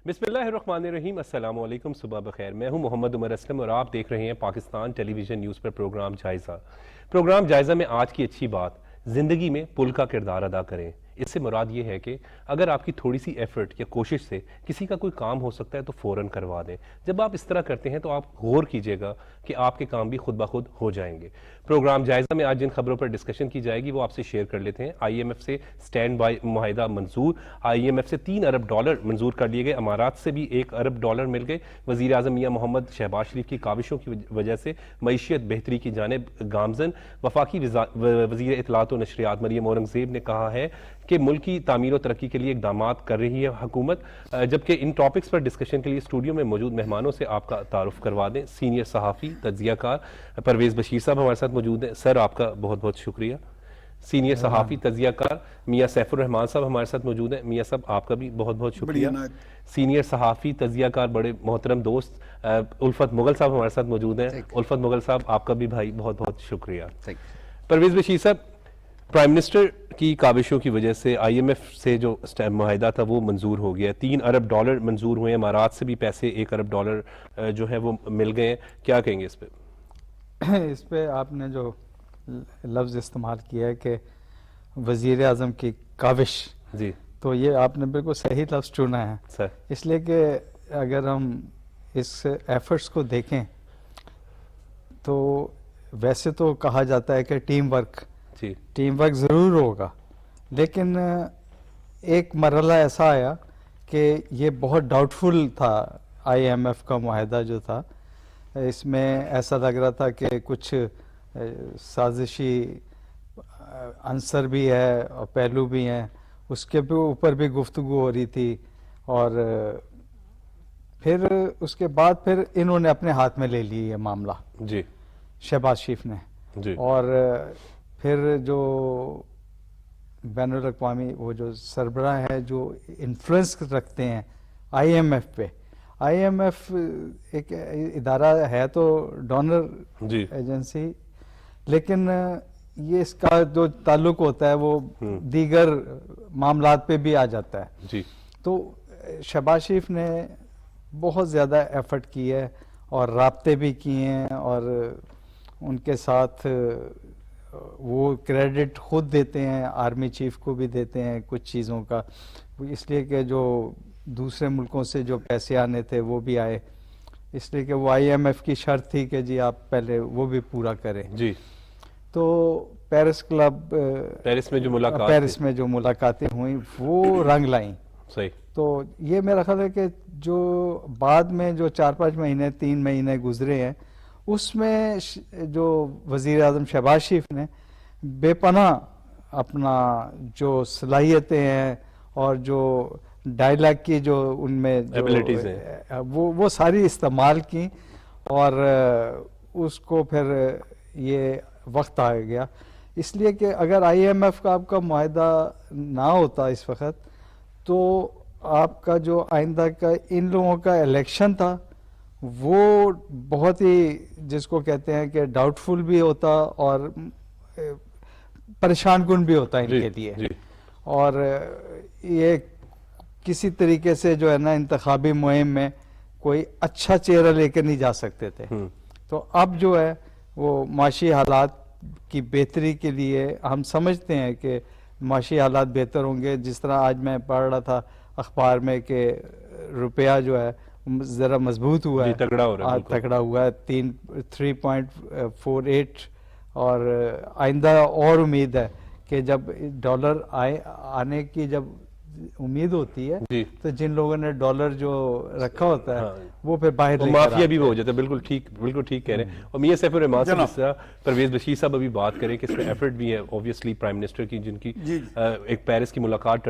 بسم اللہ الرحمن الرحیم، السلام علیکم، صبح بخیر۔ میں ہوں محمد عمر اسلم اور آپ دیکھ رہے ہیں پاکستان ٹیلی ویژن نیوز پر پروگرام جائزہ۔ پروگرام جائزہ میں آج کی اچھی بات، زندگی میں پل کا کردار ادا کریں۔ اس سے مراد یہ ہے کہ اگر آپ کی تھوڑی سی ایفرٹ یا کوشش سے کسی کا کوئی کام ہو سکتا ہے تو فوراً کروا دیں۔ جب آپ اس طرح کرتے ہیں تو آپ غور کیجئے گا کہ آپ کے کام بھی خود بخود ہو جائیں گے۔ پروگرام جائزہ میں آج جن خبروں پر ڈسکشن کی جائے گی وہ آپ سے شیئر کر لیتے ہیں۔ آئی ایم ایف سے سٹینڈ بائی معاہدہ منظور، آئی ایم ایف سے $3 ارب منظور کر لیے گئے، امارات سے بھی $1 ارب مل گئے۔ وزیر اعظم میاں محمد شہباز شریف کی کاوشوں کی وجہ سے معیشت بہتری کی جانب گامزن۔ وفاقی وزیر اطلاعات و نشریات مریم اورنگزیب نے کہا ہے کہ ملک کی تعمیر و ترقی کے لیے اقدامات کر رہی ہے حکومت۔ جبکہ ان ٹاپکس پر ڈسکشن کے لیے اسٹوڈیو میں موجود مہمانوں سے آپ کا تعارف کروا دیں۔ سینئر صحافی تجزیہ کار پرویز بشیر صاحب ہمارے ساتھ موجود ہیں، سر آپ کا بہت بہت شکریہ۔ سینئر صحافی تجزیہ کار میاں سیف الرحمان صاحب ہمارے ساتھ موجود ہیں، میاں صاحب آپ کا بھی بہت بہت شکریہ۔ سینئر صحافی تجزیہ کار بڑے محترم دوست الفت مغل صاحب ہمارے ساتھ موجود ہیں، الفت مغل صاحب آپ کا بھی بھائی بہت بہت شکریہ۔ پرویز بشیر صاحب، پرائم منسٹر کی کاوشوں کی وجہ سے آئی ایم ایف سے جو معاہدہ تھا وہ منظور ہو گیا، $3 ارب منظور ہوئے، امارات سے بھی پیسے $1 ارب جو ہے وہ مل گئے ہیں، کیا کہیں گے اس پہ؟ اس پہ آپ نے جو لفظ استعمال کیا ہے کہ وزیر اعظم کی کاوش، جی تو یہ آپ نے بالکل صحیح لفظ چنا ہے سر، اس لیے کہ اگر ہم اس ایفرٹس کو دیکھیں تو ویسے تو کہا جاتا ہے کہ ٹیم ورک ضرور ہوگا، لیکن ایک مرحلہ ایسا آیا کہ یہ بہت ڈاؤٹ فل تھا۔ آئی ایم ایف کا معاہدہ جو تھا اس میں ایسا لگ رہا تھا کہ کچھ سازشی عنصر بھی ہے اور پہلو بھی ہیں، اس کے اوپر بھی گفتگو ہو رہی تھی، اور پھر اس کے بعد پھر انہوں نے اپنے ہاتھ میں لے لی یہ معاملہ، جی شہباز شریف نے، جی، اور پھر جو بین الاقوامی وہ جو سربراہ ہے جو انفلوئنس رکھتے ہیں آئی ایم ایف پہ، آئی ایم ایف ایک ادارہ ہے تو ڈونر جی ایجنسی، لیکن یہ اس کا جو تعلق ہوتا ہے وہ دیگر معاملات پہ بھی آ جاتا ہے۔ جی، تو شہباز شریف نے بہت زیادہ ایفرٹ کی ہے اور رابطے بھی کیے ہیں، اور ان کے ساتھ وہ کریڈٹ خود دیتے ہیں، آرمی چیف کو بھی دیتے ہیں کچھ چیزوں کا، اس لیے کہ جو دوسرے ملکوں سے جو پیسے آنے تھے وہ بھی آئے، اس لیے کہ وہ آئی ایم ایف کی شرط تھی کہ جی آپ پہلے وہ بھی پورا کریں۔ جی، تو پیرس میں جو ملاقاتیں ہوئیں وہ رنگ لائیں، صحیح۔ تو یہ میرا خیال ہے کہ جو بعد میں جو 4-5 مہینے 3 مہینے گزرے ہیں اس میں جو وزیر اعظم شہباز شریف نے بے پناہ اپنا جو صلاحیتیں ہیں اور جو ڈائلاگ کی جو ان میں ایبلٹیز ہیں وہ ساری استعمال کی، اور اس کو پھر یہ وقت آ گیا، اس لیے کہ اگر آئی ایم ایف کا آپ کا معاہدہ نہ ہوتا اس وقت تو آپ کا جو آئندہ کا ان لوگوں کا الیکشن تھا وہ بہت ہی جس کو کہتے ہیں کہ ڈاؤٹ فل بھی ہوتا اور پریشان کن بھی ہوتا ان کے لیے، اور یہ کسی طریقے سے جو ہے نا انتخابی مہم میں کوئی اچھا چہرہ لے کے نہیں جا سکتے تھے۔ تو اب جو ہے وہ معاشی حالات کی بہتری کے لیے ہم سمجھتے ہیں کہ معاشی حالات بہتر ہوں گے، جس طرح آج میں پڑھ رہا تھا اخبار میں کہ روپیہ جو ہے ذرا مضبوط ہوا ہے، تکڑا ہوا ہے 3.48، اور آئندہ اور امید ہے کہ جب ڈالر آنے کی جب امید ہوتی ہے تو جن لوگوں نے ڈالر جو رکھا ہوتا ہے وہ پھر باہر مافیا بھی ہو جاتا ہے۔ بالکل ٹھیک کہہ رہے ہیں۔ اور میاں سیف الرحمان صاحب، جس طرح پرویز بشیر صاحب ابھی بات کریں کہ اس میں ایفرٹ بھی ہے اوبویسلی پرائم منسٹر کی، جن کی ایک پیرس کی ملاقات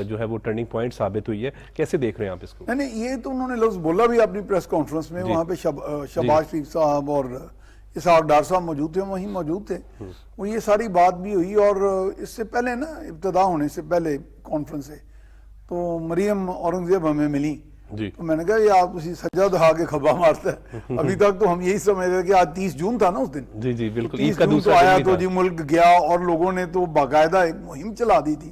جو ہے وہ ٹرننگ پوائنٹ ثابت ہوئی ہے، کیسے دیکھ رہے ہیں آپ اس کو؟ نہیں، یہ تو انہوں نے لفظ بولا بھی اپنی پریس کانفرنس میں، وہاں پہ شہباز شریف صاحب اور اسحاق ڈار صاحب موجود تھے، وہیں موجود تھے، وہ یہ ساری بات بھی ہوئی۔ اور اس سے پہلے نا ابتدا ہونے سے پہلے کانفرنس سے تو مریم اورنگزیب ہمیں ملی، تو میں نے کہا یہ آپ اسی سجا دہا کے کھبا مارتا ہے، ابھی تک تو ہم یہی سمجھ رہے کہ آج 30 جون تھا نا اس دن، جی بالکل 30 جون تو آیا تو جی ملک گیا، اور لوگوں نے تو باقاعدہ ایک مہم چلا دی تھی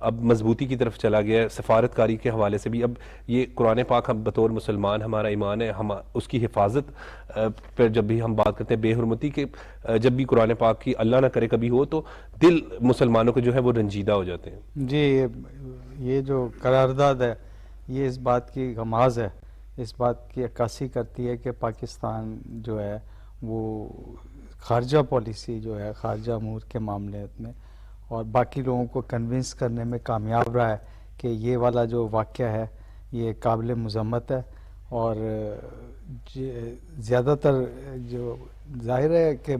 اب مضبوطی کی طرف چلا گیا ہے، سفارتکاری کے حوالے سے بھی. اب یہ قرآن پاک ہم بطور مسلمان ہمارا ایمان ہے، ہم اس کی حفاظت پہ جب بھی ہم بات کرتے ہیں بے حرمتی کے، جب بھی قرآن پاک کی اللہ نہ کرے کبھی ہو تو دل مسلمانوں کے جو ہے وہ رنجیدہ ہو جاتے ہیں. جی یہ جو قرارداد ہے یہ اس بات کی غماز ہے، اس بات کی عکاسی کرتی ہے کہ پاکستان جو ہے وہ خارجہ پالیسی جو ہے، خارجہ امور کے معاملے میں اور باقی لوگوں کو کنونس کرنے میں کامیاب رہا ہے کہ یہ والا جو واقعہ ہے یہ قابل مذمت ہے. اور زیادہ تر جو ظاہر ہے کہ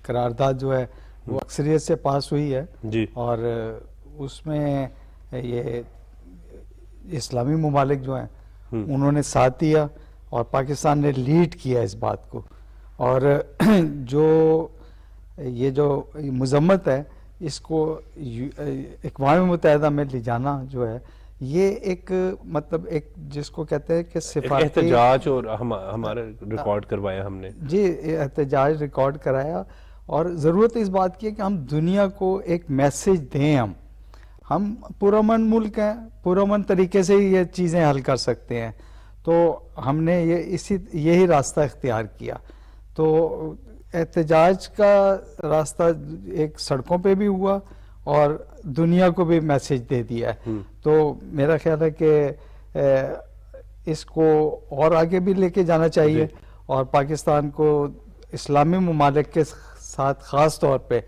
قرارداد جو ہے وہ اکثریت سے پاس ہوئی ہے جی. اور اس میں یہ اسلامی ممالک جو ہیں انہوں نے ساتھ دیا اور پاکستان نے لیڈ کیا اس بات کو. اور جو یہ جو مذمت ہے اس کو اقوام متحدہ میں لے جانا جو ہے یہ ایک مطلب ایک جس کو کہتے ہیں کہ سفارتی احتجاج اور ہمارا ریکارڈ کروایا ہم نے. جی احتجاج ریکارڈ کرایا اور ضرورت اس بات کی ہے کہ ہم دنیا کو ایک میسج دیں. ہم پرامن ملک ہیں، پرامن طریقے سے یہ چیزیں حل کر سکتے ہیں، تو ہم نے یہی راستہ اختیار کیا. تو احتجاج کا راستہ ایک سڑکوں پہ بھی ہوا اور دنیا کو بھی میسج دے دیا ہے. تو میرا خیال ہے کہ اس کو اور آگے بھی لے کے جانا چاہیے اور پاکستان کو اسلامی ممالک کے ساتھ خاص طور پہ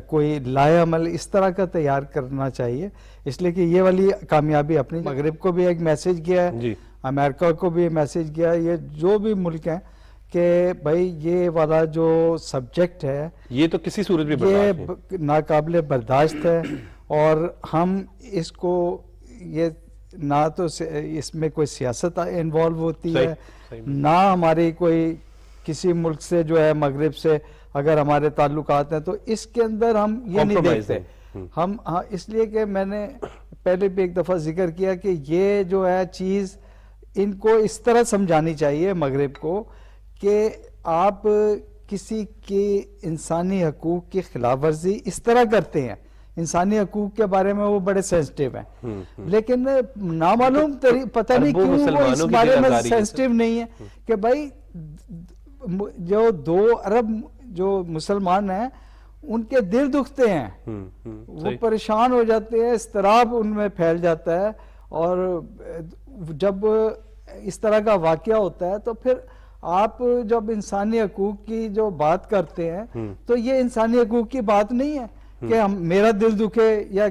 کوئی لائے عمل اس طرح کا تیار کرنا چاہیے، اس لیے کہ یہ والی کامیابی اپنی مغرب کو بھی ایک میسج گیا ہے، امریکہ کو بھی میسج گیا ہے، یہ جو بھی ملک ہیں کہ بھائی یہ والا جو سبجیکٹ ہے یہ تو کسی صورت بھی یہ ناقابل برداشت ہے اور ہم اس کو یہ نہ تو اس میں کوئی سیاست انوالو ہوتی ہے، نہ ہماری کوئی کسی ملک سے جو ہے مغرب سے اگر ہمارے تعلقات ہیں تو اس کے اندر ہم یہ نہیں دیکھتے. ہم اس لیے کہ میں نے پہلے بھی ایک دفعہ ذکر کیا کہ یہ جو ہے چیز ان کو اس طرح سمجھانی چاہیے مغرب کو کہ آپ کسی کے انسانی حقوق کی خلاف ورزی اس طرح کرتے ہیں، انسانی حقوق کے بارے میں وہ بڑے سینسٹیو ہیں، لیکن نامعلوم پتہ نہیں کیوں وہ اس بارے میں سینسٹیو نہیں ہے کہ بھائی جو 2 ارب جو مسلمان ہیں ان کے دل دکھتے ہیں، وہ پریشان ہو جاتے ہیں، اضطراب ان میں پھیل جاتا ہے. اور جب اس طرح کا واقعہ ہوتا ہے تو پھر آپ جب انسانی حقوق کی جو بات کرتے ہیں تو یہ انسانی حقوق کی بات نہیں ہے کہ میرا دل دکھے یا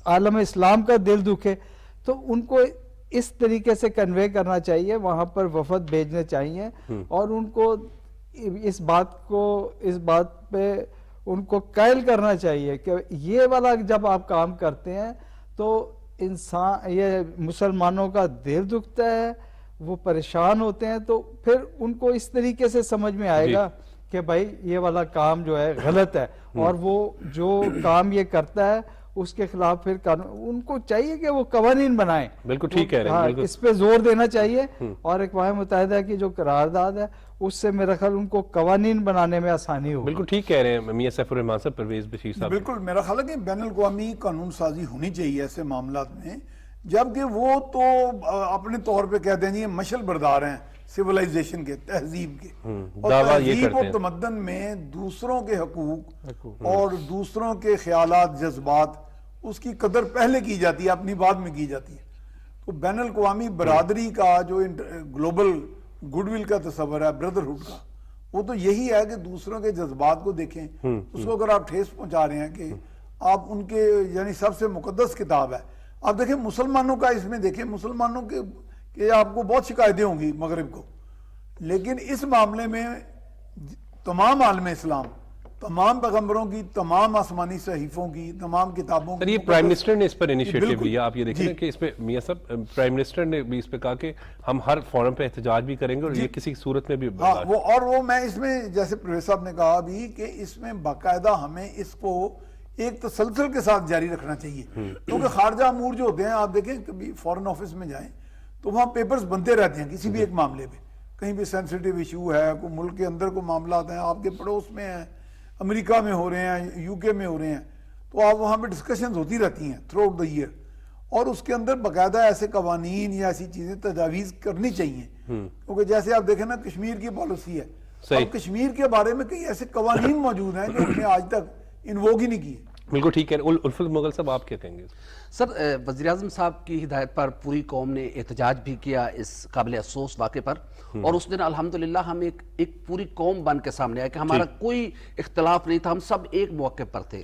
عالم اسلام کا دل دکھے. تو ان کو اس طریقے سے کنوے کرنا چاہیے، وہاں پر وفد بھیجنے چاہیے اور ان کو اس بات پہ ان کو قائل کرنا چاہیے کہ یہ والا جب آپ کام کرتے ہیں تو یہ مسلمانوں کا دل دکھتا ہے، وہ پریشان ہوتے ہیں، تو پھر ان کو اس طریقے سے سمجھ میں آئے گا کہ بھائی یہ والا کام جو ہے غلط ہے اور وہ جو کام یہ کرتا ہے اس کے خلاف پھر ان کو چاہیے کہ وہ قوانین بنائیں. بالکل ٹھیک کہہ رہے ہیں، اس پہ زور دینا چاہیے اور اقوام متحدہ کی جو قرارداد ہے اس سے میرا خیال ان کو قوانین بنانے میں آسانی ہو. بالکل ٹھیک کہہ رہے ہیں میاں سیف الرحمان صاحب، پرویز بشیر صاحب. بالکل میرا خیال ہے کہ بین الاقوامی قانون سازی ہونی چاہیے ایسے معاملات میں، جبکہ وہ تو اپنے طور پہ کہتے ہیں یہ مشل بردار ہیں سیولائزیشن کے، تہذیب کے، اور تہذیب و تمدن میں دوسروں کے حقوق اور دوسروں کے خیالات، جذبات، اس کی قدر پہلے کی جاتی ہے، اپنی بعد میں کی جاتی ہے. تو بین الاقوامی برادری کا جو گلوبل گڈ ول کا تصور ہے، بردرہڈ کا، وہ تو یہی ہے کہ دوسروں کے جذبات کو دیکھیں، اس کو اگر آپ ٹھیس پہنچا رہے ہیں کہ آپ ان کے یعنی سب سے مقدس کتاب ہے. آپ دیکھیں مسلمانوں کا، اس میں دیکھیں مسلمانوں کے کہ آپ کو بہت شکایتیں ہوں گی مغرب کو، لیکن اس معاملے میں تمام عالم اسلام، تمام پیغمبروں کی، تمام آسمانی صحیفوں کی، تمام کتابوں کی. یہ پرائم منسٹر نے اس پر انیشیٹو لیا، آپ یہ دیکھیں کہ اس پہ میاں صاحب پرائم منسٹر نے بھی اس پہ کہا کہ ہم ہر فورم پہ احتجاج بھی کریں گے اور یہ کسی صورت میں بھی وہ میں اس میں جیسے پرویز صاحب نے کہا بھی کہ اس میں باقاعدہ ہمیں اس کو ایک تسلسل کے ساتھ جاری رکھنا چاہیے، کیونکہ خارجہ امور جو ہوتے ہیں آپ دیکھیں کبھی فورن آفس میں جائیں تو وہاں پیپرز بنتے رہتے ہیں کسی بھی ایک معاملے پہ، کہیں بھی سینسیٹیو ایشو ہے، کوئی ملک کے اندر کوئی معاملات ہیں، آپ کے پڑوس میں ہیں، امریکہ میں ہو رہے ہیں، یو کے میں ہو رہے ہیں، تو آپ وہاں پہ ڈسکشنز ہوتی رہتی ہیں تھرو آؤٹ دا ایئر، اور اس کے اندر باقاعدہ ایسے قوانین یا ایسی چیزیں تجاویز کرنی چاہیے، کیونکہ جیسے آپ دیکھیں نا کشمیر کی پالیسی ہے، اب کشمیر کے بارے میں کئی ایسے قوانین موجود ہیں جو ہم نے آج تک انووگ ہی نہیں کیے۔ بالکل ٹھیک ہے، الفت مغل صاحب آپ کیا کہیں گے؟ سر وزیراعظم صاحب کی ہدایت پر پوری قوم نے احتجاج بھی کیا اس قابل افسوس واقعے پر، اور اس دن الحمدللہ ہم ایک پوری قوم بن کے سامنے آئے کہ ہمارا کوئی اختلاف نہیں تھا، ہم سب ایک موقع پر تھے۔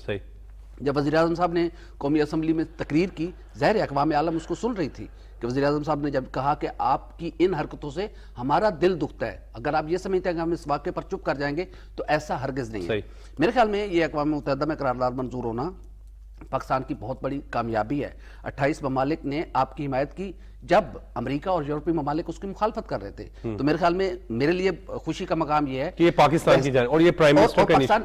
جب وزیراعظم صاحب نے قومی اسمبلی میں تقریر کی، ظاہر اقوام عالم اس کو سن رہی تھی کہ وزیراعظم صاحب نے جب کہا کہ آپ کی ان حرکتوں سے ہمارا دل دکھتا ہے، اگر آپ یہ سمجھتے ہیں کہ ہم اس واقعے پر چپ کر جائیں گے تو ایسا ہرگز نہیں ہے۔ میرے خیال میں یہ اقوام متحدہ میں قرارداد منظور ہونا پاکستان کی بہت بڑی کامیابی ہے۔ 28 ممالک نے آپ کی حمایت کی جب امریکہ اور یورپی ممالک اس کی مخالفت کر رہے تھے، تو میرے خیال میں میرے لیے خوشی کا مقام یہ ہے کہ یہ پاکستان کی جانب اور یہ پرائم منسٹر کا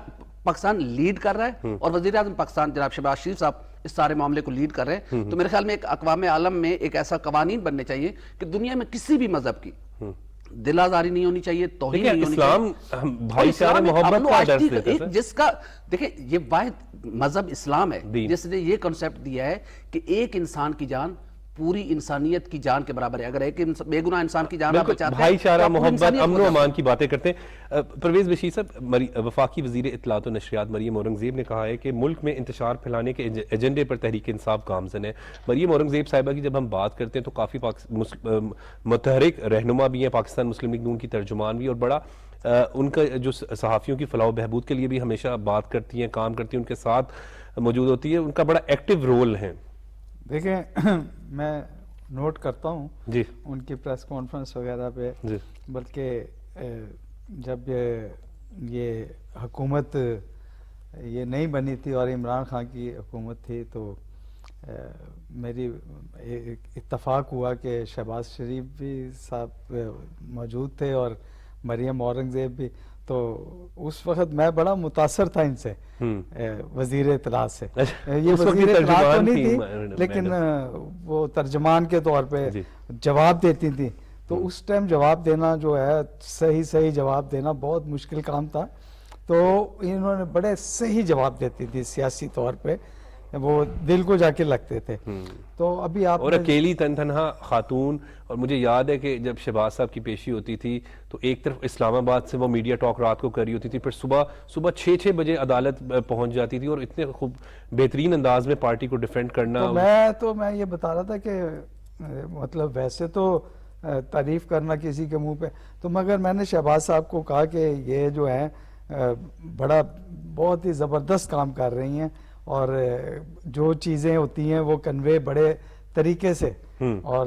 پاکستان لیڈ کر رہا ہے، اور وزیر اعظم پاکستان جناب شہباز شریف صاحب اس سارے معاملے کو لیڈ کر رہے ہیں۔ تو میرے خیال میں ایک اقوام عالم میں ایک ایسا قوانین بننے چاہیے کہ دنیا میں کسی بھی مذہب کی دل آزاری نہیں ہونی چاہیے، توہین نہیں ہونی چاہیے۔ اسلام بھائی چارہ محبت کا درس دیتا ہے، جس کا دیکھیں یہ واحد مذہب اسلام ہے جس نے یہ کنسیپٹ دیا ہے کہ ایک انسان کی جان پوری انسانیت کی جان کے برابر ہے۔ اگر ایک بے گناہ انسان کی جان آپ بچاتے ہیں، بھائی چارہ محبت امن و امان کی باتیں کرتے ہیں۔ پرویز بشیر صاحب، وفاقی وزیر اطلاعات و نشریات مریم اورنگزیب نے کہا ہے کہ ملک میں انتشار پھیلانے کے ایجنڈے پر تحریک انصاف گامزن ہے۔ مریم اورنگزیب صاحبہ کی جب ہم بات کرتے ہیں تو کافی متحرک رہنما بھی ہیں، پاکستان مسلم لیگ نون کی ترجمان بھی، اور بڑا ان کا جو صحافیوں کی فلاح و بہبود کے لیے بھی ہمیشہ بات کرتی ہیں، کام کرتی ہیں، ان کے ساتھ موجود ہوتی ہے، ان کا بڑا ایکٹیو رول ہے۔ دیکھیں میں نوٹ کرتا ہوں جی ان کی پریس کانفرنس وغیرہ پہ، بلکہ جب یہ حکومت یہ نہیں بنی تھی اور عمران خان کی حکومت تھی تو میری اتفاق ہوا کہ شہباز شریف بھی صاحب موجود تھے اور مریم اورنگزیب بھی، تو اس وقت میں بڑا متاثر تھا ان سے، وزیر اطلاعات سے۔ یہ وزیر اطلاعات تو نہیں تھی لیکن وہ ترجمان کے طور پہ جواب دیتی تھی، تو اس ٹائم جواب دینا جو ہے صحیح جواب دینا بہت مشکل کام تھا، تو انہوں نے بڑے صحیح جواب دیتی تھی، سیاسی طور پہ وہ دل کو جا کے لگتے تھے۔ تو ابھی آپ اور اکیلی تنہا خاتون، اور مجھے یاد ہے کہ جب شہباز صاحب کی پیشی ہوتی تھی تو ایک طرف اسلام آباد سے وہ میڈیا ٹاک رات کو کر رہی ہوتی تھی، پھر صبح 6 بجے عدالت پہنچ جاتی تھی، اور اتنے خوب بہترین انداز میں پارٹی کو ڈیفینڈ کرنا۔ تو میں یہ بتا رہا تھا کہ مطلب ویسے تو تعریف کرنا کسی کے منہ پہ، تو مگر میں نے شہباز صاحب کو کہا کہ یہ جو ہے بہت ہی زبردست کام کر رہی ہیں، اور جو چیزیں ہوتی ہیں وہ کنوے بڑے طریقے سے اور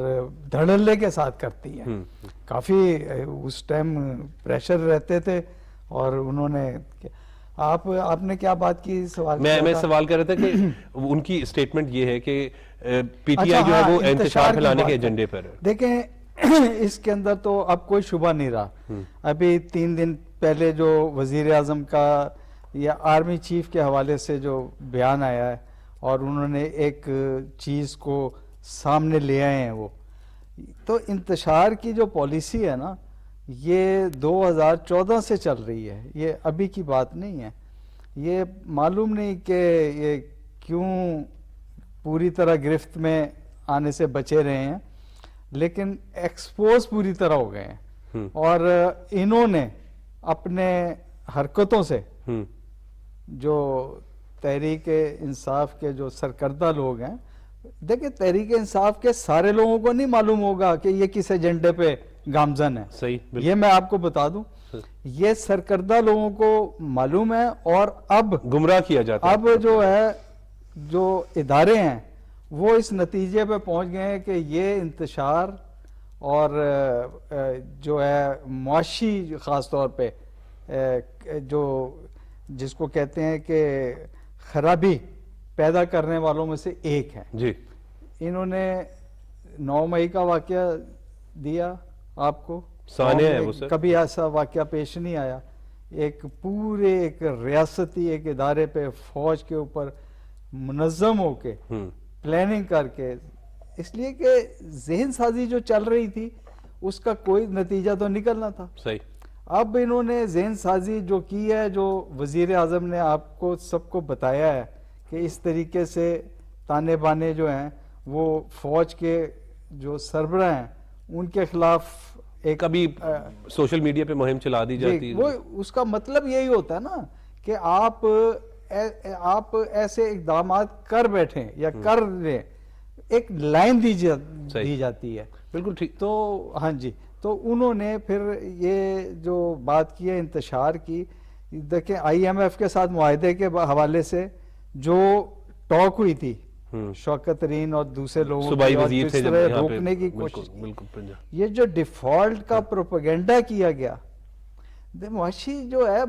دھڑلے کے ساتھ کرتی ہیں۔ کافی اس ٹائم پریشر رہتے تھے، اور انہوں نے آپ نے کیا بات کی؟ سوال میں سوال کر رہا تھا کہ ان کی اسٹیٹمنٹ یہ ہے کہ پی ٹی آئی جو ہے وہ انتشار پھیلانے کے ایجنڈے پر۔ دیکھیں اس کے اندر تو اب کوئی شبہ نہیں رہا۔ ابھی 3 دن پہلے جو وزیر اعظم کا یا آرمی چیف کے حوالے سے جو بیان آیا ہے، اور انہوں نے ایک چیز کو سامنے لے آئے ہیں، وہ تو انتشار کی جو پالیسی ہے نا، یہ 2014 سے چل رہی ہے، یہ ابھی کی بات نہیں ہے۔ یہ معلوم نہیں کہ یہ کیوں پوری طرح گرفت میں آنے سے بچے رہے ہیں، لیکن ایکسپوز پوری طرح ہو گئے ہیں، اور انہوں نے اپنے حرکتوں سے جو تحریک انصاف کے جو سرکردہ لوگ ہیں، دیکھیں تحریک انصاف کے سارے لوگوں کو نہیں معلوم ہوگا کہ یہ کس ایجنڈے پہ گامزن ہے، یہ میں آپ کو بتا دوں، یہ سرکردہ لوگوں کو معلوم ہے، اور اب گمراہ کیا جاتا ہے۔ اب جو ہے جو ادارے ہیں وہ اس نتیجے پہ پہنچ گئے ہیں کہ یہ انتشار اور جو ہے معاشی خاص طور پہ جو جس کو کہتے ہیں کہ خرابی پیدا کرنے والوں میں سے ایک ہے۔ جی انہوں نے 9 مئی کا واقعہ دیا آپ کو، سانحہ ہے وہ سر، کبھی ایسا واقعہ پیش نہیں آیا، ایک پورے ایک ریاستی ایک ادارے پہ فوج کے اوپر منظم ہو کے پلاننگ کر کے، اس لیے کہ ذہن سازی جو چل رہی تھی اس کا کوئی نتیجہ تو نکلنا تھا۔ صحیح۔ اب انہوں نے ذہن سازی جو کی ہے، جو وزیر اعظم نے آپ کو سب کو بتایا ہے کہ اس طریقے سے تانے بانے جو ہیں وہ فوج کے جو سربراہ ہیں ان کے خلاف ایک کبھی سوشل میڈیا پہ مہم چلا دی جاتی وہ اس کا مطلب یہی ہوتا ہے نا کہ آپ ایسے اقدامات کر بیٹھیں یا کر لیں، ایک لائن دی جاتی ہے. بالکل ٹھیک. تو ہاں جی، تو انہوں نے پھر یہ جو بات کی ہے انتشار کی، دیکھیں آئی ایم ایف کے ساتھ معاہدے کے حوالے سے جو ٹاک ہوئی تھی شوکت ترین اور دوسرے لوگوں کی روکنے کی کوشش، یہ جو ڈیفالٹ کا پروپیگنڈا کیا گیا، معاشی جو ہے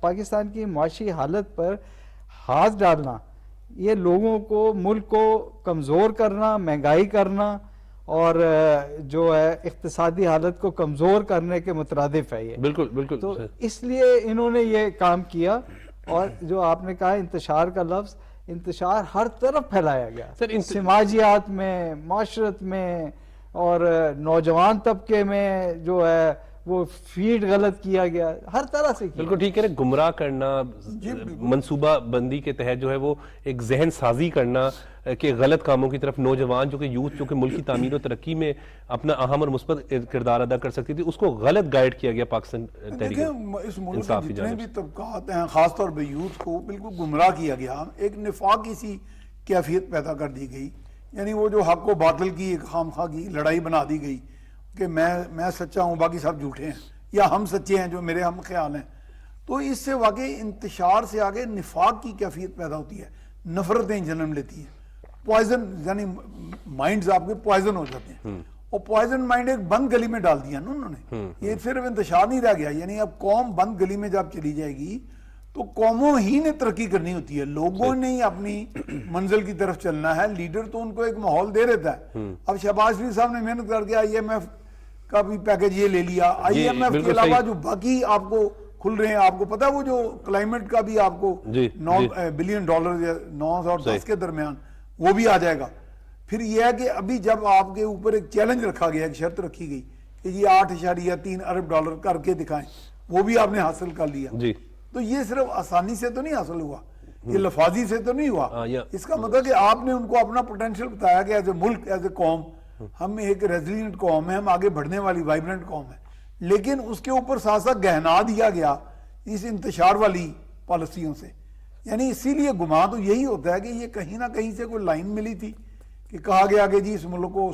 پاکستان کی معاشی حالت پر ہاتھ ڈالنا، یہ لوگوں کو، ملک کو کمزور کرنا، مہنگائی کرنا اور جو ہے اقتصادی حالت کو کمزور کرنے کے مترادف ہے یہ. بالکل بالکل. تو اس لیے انہوں نے یہ کام کیا. اور جو آپ نے کہا انتشار کا لفظ، انتشار ہر طرف پھیلایا گیا، سماجیات میں، معاشرت میں اور نوجوان طبقے میں جو ہے وہ فیڈ غلط کیا گیا، ہر طرح سے. بالکل ٹھیک ہے. گمراہ کرنا، منصوبہ بندی کے تحت جو ہے وہ ایک ذہن سازی کرنا کہ غلط کاموں کی طرف نوجوان جو کہ یوتھ جو کہ ملک کی تعمیر و ترقی میں اپنا اہم اور مثبت کردار ادا کر سکتی تھی، اس کو غلط گائیڈ کیا گیا پاکستان تحریک اس ملک کے جتنے بھی طبقات ہیں، خاص طور پہ یوتھ کو بالکل گمراہ کیا گیا، ایک نفاق کی سی کیفیت پیدا کر دی گئی. یعنی وہ جو حق و باطل کی ایک خامخواہ کی لڑائی بنا دی گئی کہ میں سچا ہوں باقی سب جھوٹے ہیں، یا ہم سچے ہیں جو میرے ہم خیال ہیں. تو اس سے واقعی انتشار سے آگے نفاق کی کیفیت پیدا ہوتی ہے، نفرتیں جنم لیتی ہیں، پوائزن، یعنی مائنڈز آپ کے پوائزن ہو جاتے ہیں. اور پوائزن مائنڈ ایک بند گلی میں ڈال دیا نا انہوں نے. یہ صرف انتشار نہیں رہ گیا، یعنی اب قوم بند گلی میں جب چلی جائے گی تو قوموں ہی نے ترقی کرنی ہوتی ہے، لوگوں نے ہی اپنی منزل کی طرف چلنا ہے. لیڈر تو ان کو ایک ماحول دے رہتا ہے. اب شہباز شریف صاحب نے محنت کر کے آئی ایم ایف کا بھی پیکج یہ لے لیا. آئی ایم ایف کے علاوہ جو باقی آپ کو کھل رہے ہیں، آپ کو پتا وہ جو کلائمیٹ کا بھی آپ کو $9 بلین یا 9 اور 10 کے درمیان وہ بھی آ جائے گا. پھر یہ ہے کہ ابھی جب آپ کے اوپر ایک چیلنج رکھا گیا، ایک شرط رکھی گئی کہ یہ $8.3 ارب کر کے دکھائیں، وہ بھی آپ نے حاصل کر لیا. تو یہ صرف آسانی سے تو نہیں حاصل ہوا، یہ لفاظی سے تو نہیں ہوا. اس کا مطلب کہ آپ نے ان کو اپنا پوٹینشیل بتایا کہ as a Malik, as a قوم ہم ایک ریزیلینٹ قوم ہے، ہم آگے بڑھنے والی وائبرنٹ قوم ہے. لیکن اس کے اوپر ساتھ ساتھ گہنا دیا گیا اس انتشار والی پالیسیوں سے. یعنی اسی لیے گمان تو یہی ہوتا ہے کہ یہ کہیں نہ کہیں سے کوئی لائن ملی تھی کہ کہا گیا کہ جی اس ملک کو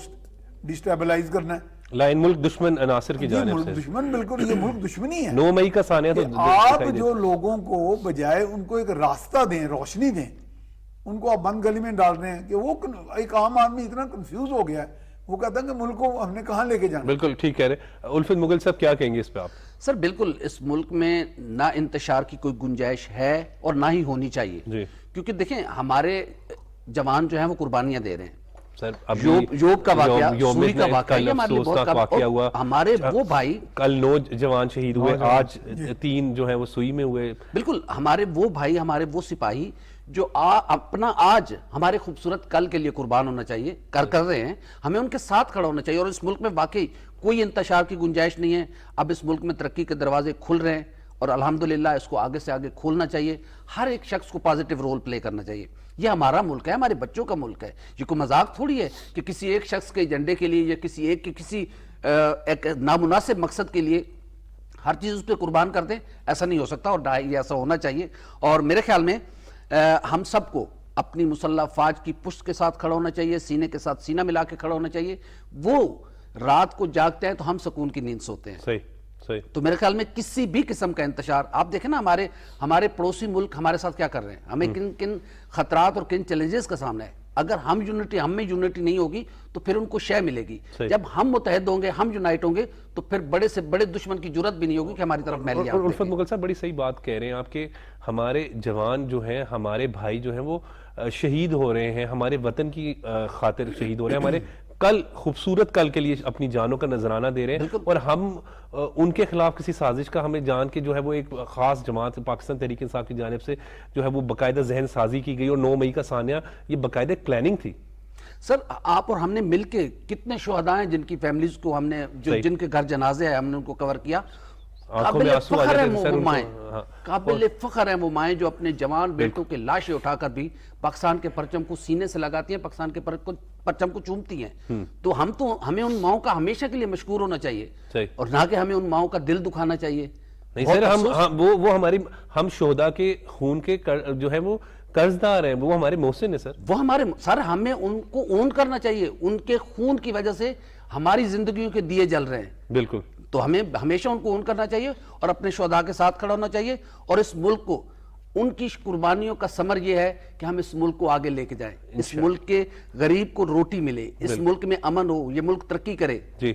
ڈسٹیبلائز کرنا ہے. لائن ملک دشمن عناصر کی جانب سے. دشمن، بالکل، یہ ملک دشمنی ہے. 9 مئی کا سانیہ تو آپ جو لوگوں کو بجائے ان کو ایک راستہ دیں، روشنی دیں، ان کو آپ بند گلی میں ڈال رہے ہیں کہ وہ ایک عام آدمی اتنا کنفیوز ہو گیا ہے، وہ کہتا ہے کہ ملک کو ہم نے کہاں لے کے جانا. بالکل ٹھیک کہہ رہے. الفت مغل صاحب کیا کہیں گے اس پہ آپ؟ سر بالکل، اس ملک میں نہ انتشار کی کوئی گنجائش ہے اور نہ ہی ہونی چاہیے. کیونکہ دیکھیں ہمارے جوان جو ہیں وہ قربانیاں دے رہے ہیں. یوب کا واقعہ، سوری کا واقعہ، یہ ہمارے لیے بہت واقعہ ہوا. ہمارے وہ بھائی کل 9 جوان شہید ہوئے، آج 3 جو ہیں وہ سوئی میں ہوئے. بالکل، ہمارے وہ بھائی، ہمارے وہ سپاہی جو اپنا آج ہمارے خوبصورت کل کے لیے قربان ہونا چاہیے، کر رہے ہیں. ہمیں ان کے ساتھ کھڑا ہونا چاہیے. اور اس ملک میں واقعی کوئی انتشار کی گنجائش نہیں ہے. اب اس ملک میں ترقی کے دروازے کھل رہے ہیں اور الحمدللہ اس کو آگے سے آگے کھولنا چاہیے. ہر ایک شخص کو پازیٹیو رول پلے کرنا چاہیے. یہ ہمارا ملک ہے، ہمارے بچوں کا ملک ہے. یہ کوئی مذاق تھوڑی ہے کہ کسی ایک شخص کے ایجنڈے کے لیے یا کسی ایک کے کسی ایک نامناسب مقصد کے لیے ہر چیز اس پہ قربان کر دیں. ایسا نہیں ہو سکتا اور یہ ایسا ہونا چاہیے. اور میرے خیال میں ہم سب کو اپنی مسلح افواج کی پشت کے ساتھ کھڑا ہونا چاہیے، سینے کے ساتھ سینہ ملا کے کھڑا ہونا چاہیے. وہ رات کو جاگتے ہیں تو ہم سکون کی نیند سوتے ہیں. صحیح. تو میرے خیال میں کسی بھی قسم کا انتشار، آپ دیکھیں نا ہمارے پڑوسی ملک ہمارے ساتھ کیا کر رہے ہیں، ہمیں کن خطرات اور کن چیلنجز کا سامنا ہے. اگر ہم میں یونٹی نہیں ہوگی تو پھر ان کو شے ملے گی. جب ہم متحد ہوں گے، ہم یونائٹ ہوں گے تو پھر بڑے سے بڑے دشمن کی جرات بھی نہیں ہوگی کہ ہماری طرف میلی آتے ہیں. الفت مغل صاحب بڑی صحیح بات کہہ رہے ہیں آپ کہ ہمارے جوان جو ہیں، ہمارے بھائی جو ہیں وہ شہید ہو رہے ہیں، ہمارے وطن کی خاطر شہید ہو رہے ہیں، ہمارے کل خوبصورت کل کے لیے اپنی جانوں کا نذرانہ دے رہے ہیں. اور ہم ان کے خلاف کسی سازش کا ہمیں جان کے جو ہے وہ ایک خاص جماعت پاکستان تحریک انصاف کی جانب سے جو ہے وہ باقاعدہ ذہن سازی کی گئی. اور 9 مئی کا سانیہ یہ باقاعدہ پلاننگ تھی. سر آپ اور ہم نے مل کے کتنے شہداء ہیں جن کی فیملیز کو ہم نے جن کے گھر جنازے ہیں ہم نے ان کو کور کیا. قابل فخر ہیں وہ مائیں، قابل فخر ہیں وہ مائیں جو اپنے جوان بیٹوں کے لاشیں اٹھا کر بھی پاکستان کے پرچم کو سینے سے لگاتی ہیں، پاکستان کے پرچم کو چومتی ہیں. تو ہمیں ان ماؤں کا ہمیشہ کے لیے مشکور ہونا چاہیے اور نہ کہ ہمیں ان ماؤں کا دل دکھانا چاہیے. نہیں سر، وہ ہماری ہم شہداء کے خون کے جو ہے وہ قرضدار ہیں، وہ ہمارے محسن ہیں سر. وہ ہمارے سر، ہمیں ان کو اون کرنا چاہیے. ان کے خون کی وجہ سے ہماری زندگیوں کے دیے جل رہے ہیں. بالکل. تو ہمیں ہمیشہ ان کو اون کرنا چاہیے اور اپنے شہداء کے ساتھ کھڑا ہونا چاہیے. اور اس ملک کو ان کی قربانیوں کا ثمر یہ ہے کہ ہم اس ملک کو آگے لے کے جائیں، اس ملک کے غریب کو روٹی ملے، اس ملک میں امن ہو، یہ ملک ترقی کرے. جی.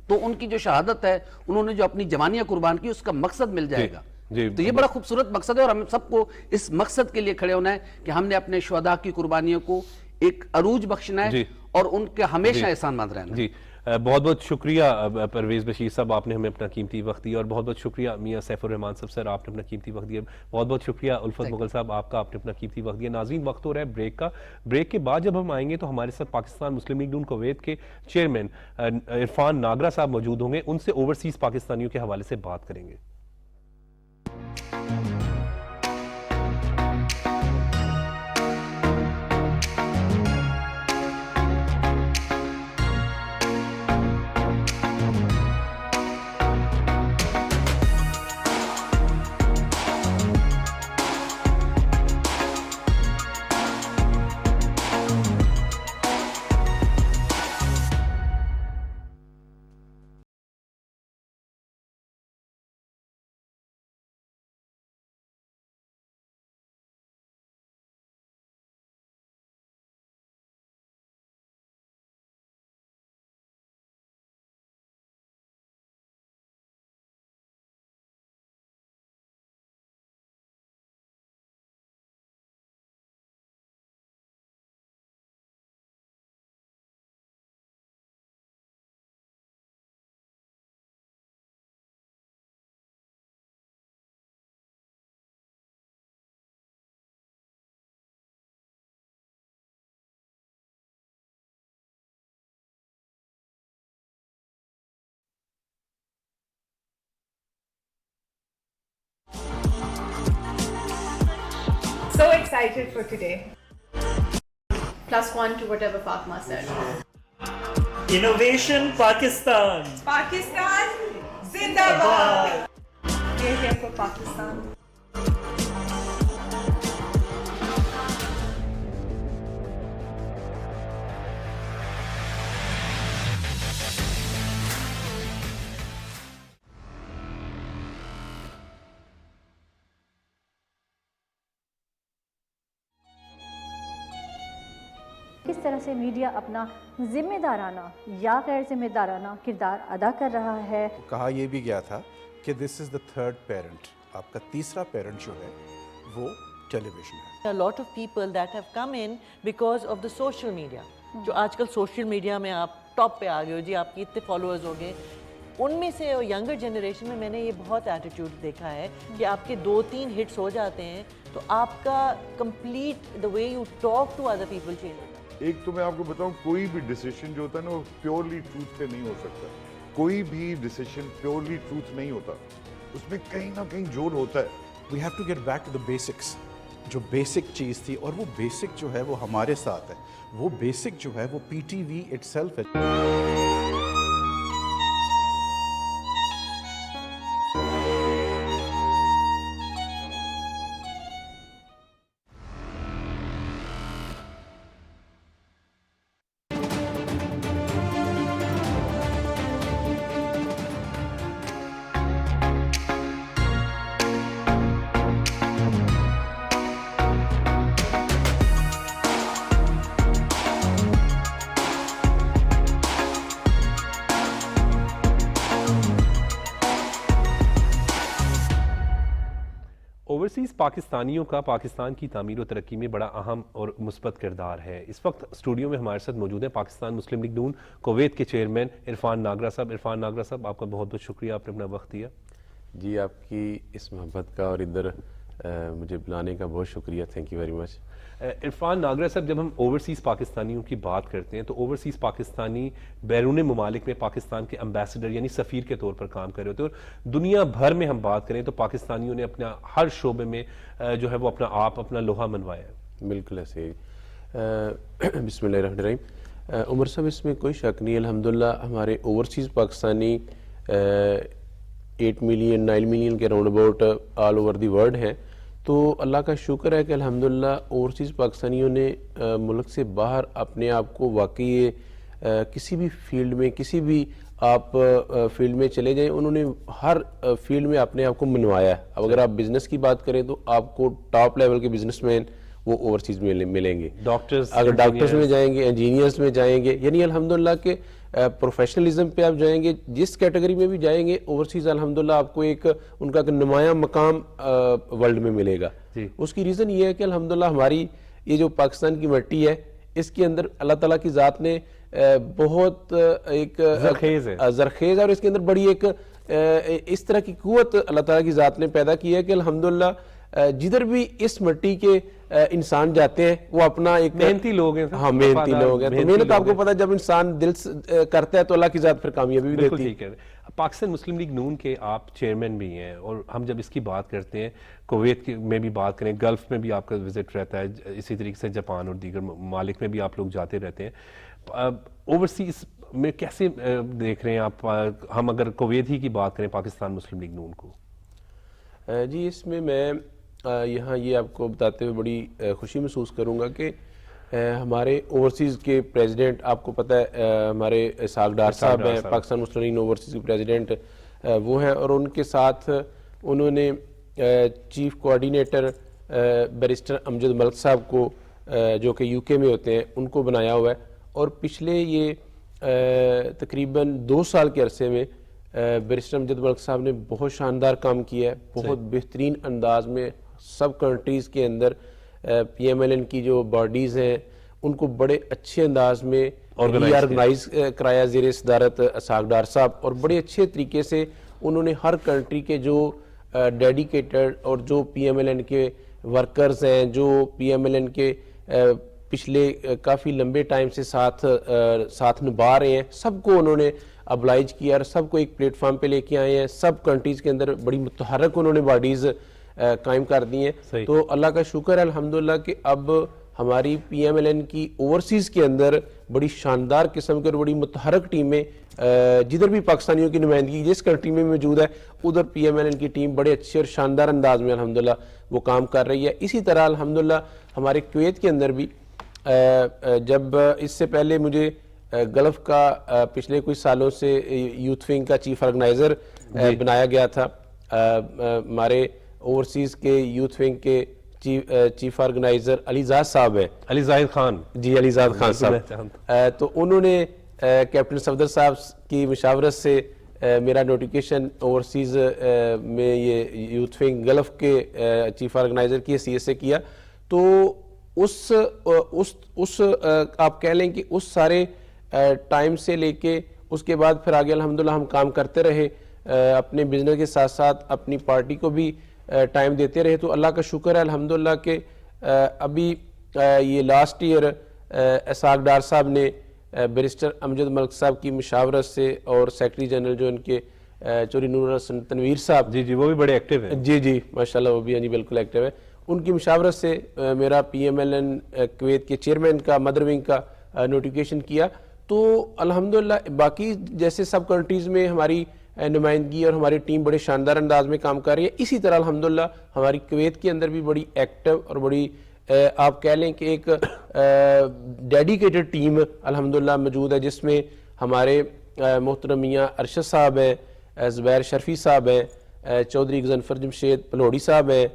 تو ان کی جو شہادت ہے، انہوں نے جو اپنی جوانیاں قربان کی، اس کا مقصد مل جائے گا. تو یہ بڑا خوبصورت مقصد ہے اور ہم سب کو اس مقصد کے لیے کھڑے ہونا ہے کہ ہم نے اپنے شہداء کی قربانیوں کو ایک عروج بخشنا ہے اور ان کے ہمیشہ احسان مند رہنا ہے. جی بہت بہت شکریہ پرویز بشیر صاحب، آپ نے ہمیں اپنا قیمتی وقت دیا. اور بہت بہت شکریہ میاں سیف الرحمان صاحب، سر آپ نے اپنا قیمتی وقت دیا. بہت بہت شکریہ الفت مغل صاحب، آپ کا، آپ نے اپنا قیمتی وقت دیا. ناظرین وقت ہو رہا ہے بریک کا. بریک کے بعد جب ہم آئیں گے تو ہمارے ساتھ پاکستان مسلم لیگ نون کویت کے چیئرمین عرفان ناگرہ صاحب موجود ہوں گے. ان سے اوورسیز پاکستانیوں کے حوالے سے بات کریں گے. So excited for today. +1 to whatever Fatma said. Innovation Pakistan. Pakistan Zindabad. We're here for Pakistan. کس طرح سے میڈیا اپنا ذمہ دارانہ یا غیر ذمہ دارانہ کردار ادا کر رہا ہے. کہا یہ بھی گیا تھا کہ دس از دا تھرڈ پیرنٹ، آپ کا تیسرا پیرنٹ جو ہے وہ ٹیلی ویژن ہے. A lot of people that have come in because of the social media. جو آج کل سوشل میڈیا میں آپ ٹاپ پہ آ گئے ہو جی، آپ کی اتنے فالوورز ہو گئے. ان میں سے ینگر جنریشن میں نے یہ بہت ایٹیٹیوڈ دیکھا ہے کہ آپ کے 2-3 ہٹس ہو جاتے ہیں تو آپ کا complete the way you talk to other people change ہوتا ہے. ایک تو میں آپ کو بتاؤں، کوئی بھی ڈیسیشن جو ہوتا ہے نا وہ پیورلی ٹروتھ پہ نہیں ہو سکتا. کوئی بھی ڈیسیشن پیورلی ٹروتھ نہیں ہوتا، اس میں کہیں نہ کہیں جوڑ ہوتا ہے. We have to get back to the basics. جو بیسک چیز تھی اور وہ بیسک جو ہے وہ ہمارے ساتھ ہے، وہ بیسک جو ہے وہ P T V itself ہے. اوورسیز پاکستانیوں کا پاکستان کی تعمیر و ترقی میں بڑا اہم اور مثبت کردار ہے. اس وقت اسٹوڈیو میں ہمارے ساتھ موجود ہیں پاکستان مسلم لیگ نون کویت کے چیئرمین عرفان ناگرہ صاحب. عرفان ناگرہ صاحب، آپ کا بہت بہت شکریہ، آپ نے اپنا وقت دیا. جی آپ کی اس محبت کا اور ادھر مجھے بلانے کا بہت شکریہ، thank you very much. Irfan Nagra sahab, جب ہم اوورسیز پاکستانیوں کی بات کرتے ہیں تو اوورسیز پاکستانی بیرون ممالک میں پاکستان کے امبیسڈر یعنی سفیر کے طور پر کام کر رہے ہوتے ہیں، اور دنیا بھر میں ہم بات کریں تو پاکستانیوں نے اپنا ہر شعبے میں جو ہے وہ اپنا لوہا منوایا ہے۔ بالکل ایسے ہی۔ بسم اللہ الرحمن الرحیم۔ عمر صاحب اس میں کوئی شک نہیں، الحمدللہ ہمارے اوورسیز پاکستانی 8 ملین 9 ملین کے round about all over the world ہیں، تو اللہ کا شکر ہے کہ الحمدللہ اوورسیز پاکستانیوں نے ملک سے باہر اپنے آپ کو واقعی کسی بھی فیلڈ میں، کسی بھی آپ فیلڈ میں چلے جائیں، انہوں نے ہر فیلڈ میں اپنے آپ کو منوایا ہے۔ اب اگر آپ بزنس کی بات کریں تو آپ کو ٹاپ لیول کے بزنس مین وہ اوورسیز میں ملیں گے، اگر ڈاکٹرز میں جائیں گے، انجینئرز میں جائیں گے، یعنی الحمدللہ کہ پروفیشنلزم پہ آپ جائیں گے، جس کیٹیگری میں بھی جائیں گے اوورسیز الحمدللہ آپ کو ایک ان کا نمایاں مقام ورلڈ میں ملے گا۔ اس کی ریزن یہ ہے کہ الحمدللہ ہماری یہ جو پاکستان کی مٹی ہے، اس کے اندر اللہ تعالیٰ کی ذات نے بہت ایک زرخیز اور اس کے اندر بڑی ایک اس طرح کی قوت اللہ تعالیٰ کی ذات نے پیدا کی ہے کہ الحمدللہ جدھر بھی اس مٹی کے انسان جاتے ہیں وہ اپنا ایک محنتی لوگ ہیں۔ ہاں محنتی لوگ ہیں، تو محنت آپ کو پتا جب انسان دل سے کرتا ہے تو اللہ کی ذات پھر کامیابی بھی دیتی ہے۔ پاکستان مسلم لیگ نون کے آپ چیئرمین بھی ہیں، اور ہم جب اس کی بات کرتے ہیں، کویت میں بھی بات کریں، گلف میں بھی آپ کا وزٹ رہتا ہے، اسی طریقے سے جاپان اور دیگر ممالک میں بھی آپ لوگ جاتے رہتے ہیں، اوورسیز میں کیسے دیکھ رہے ہیں آپ؟ ہم اگر کویت ہی کی بات کریں پاکستان مسلم لیگ نون کو۔ جی اس میں یہاں یہ آپ کو بتاتے ہوئے بڑی خوشی محسوس کروں گا کہ ہمارے اوورسیز کے پریزیڈنٹ، آپ کو پتہ ہے ہمارے اسحاق ڈار صاحب ہیں، پاکستان مسلم لیگ اوورسیز کے پریزیڈنٹ وہ ہیں، اور ان کے ساتھ انہوں نے چیف کوآرڈینیٹر بیرسٹر امجد ملک صاحب کو جو کہ یو کے میں ہوتے ہیں ان کو بنایا ہوا ہے، اور پچھلے یہ تقریباً 2 سال کے عرصے میں بیرسٹر امجد ملک صاحب نے بہت شاندار کام کیا ہے، بہت بہترین انداز میں سب کنٹریز کے اندر پی ایم ایل این کی جو باڈیز ہیں ان کو بڑے اچھے انداز میں آرگنائز کرایا زیر صدارت اسحاق ڈار صاحب، اور بڑے اچھے طریقے سے انہوں نے ہر کنٹری کے جو ڈیڈیکیٹڈ اور جو پی ایم ایل این کے ورکرز ہیں، جو پی ایم ایل این کے پچھلے کافی لمبے ٹائم سے ساتھ نبھا رہے ہیں، سب کو انہوں نے ابلائج کیا اور سب کو ایک پلیٹ فارم پہ لے کے آئے ہیں، سب کنٹریز کے اندر بڑی متحرک انہوں نے باڈیز قائم کر دی ہیں۔ تو اللہ کا شکر ہے الحمدللہ کہ اب ہماری پی ایم ایل این کی اوورسیز کے اندر بڑی شاندار قسم کے اور بڑی متحرک ٹیمیں جدھر بھی پاکستانیوں کی نمائندگی جس کنٹری میں موجود ہے ادھر پی ایم ایل این کی ٹیم بڑے اچھے اور شاندار انداز میں الحمدللہ وہ کام کر رہی ہے۔ اسی طرح الحمدللہ ہمارے کویت کے اندر بھی جب اس سے پہلے مجھے گلف کا پچھلے کچھ سالوں سے یوتھ ونگ کا چیف آرگنائزر بنایا گیا تھا، ہمارے اوورسیز کے یوتھ ونگ کے چیف آرگنائزر علی زاد صاحب ہیں، علی زاہد خان، جی علی زاد خان صاحب، تو انہوں نے کیپٹن صفدر صاحب کی مشاورت سے میرا نوٹیفیکیشن اوورسیز میں یہ یوتھ ونگ گلف کے چیف آرگنائزر کی حیثیت سے کیا، تو اس آپ کہہ لیں کہ اس سارے ٹائم سے لے کے اس کے بعد پھر آگے الحمدللہ ہم کام کرتے رہے، اپنے بزنس کے ساتھ ساتھ اپنی پارٹی کو بھی ٹائم دیتے رہے، تو اللہ کا شکر ہے الحمدللہ کہ ابھی یہ لاسٹ ایئر اسحاق ڈار صاحب نے بیرسٹر امجد ملک صاحب کی مشاورت سے اور سیکرٹری جنرل جو ان کے چوری نور حسن تنویر صاحب، جی وہ بھی بڑے ایکٹیو ہیں، جی ماشاءاللہ وہ بھی بالکل ایکٹیو ہے، ان کی مشاورت سے میرا P M L N Kuwait کے چیئرمین کا مدر ونگ کا نوٹیفیکیشن کیا، تو الحمدللہ باقی جیسے سب کنٹریز میں ہماری نمائندگی اور ہماری ٹیم بڑے شاندار انداز میں کام کر رہی ہے، اسی طرح الحمدللہ ہماری کویت کے اندر بھی بڑی ایکٹیو اور بڑی آپ کہہ لیں کہ ایک ڈیڈیکیٹڈ ٹیم الحمدللہ موجود ہے، جس میں ہمارے محترم میاں ارشد صاحب ہیں، زبیر شرفی صاحب ہیں، چودھری غضنفر جمشید پلوڑی صاحب ہیں،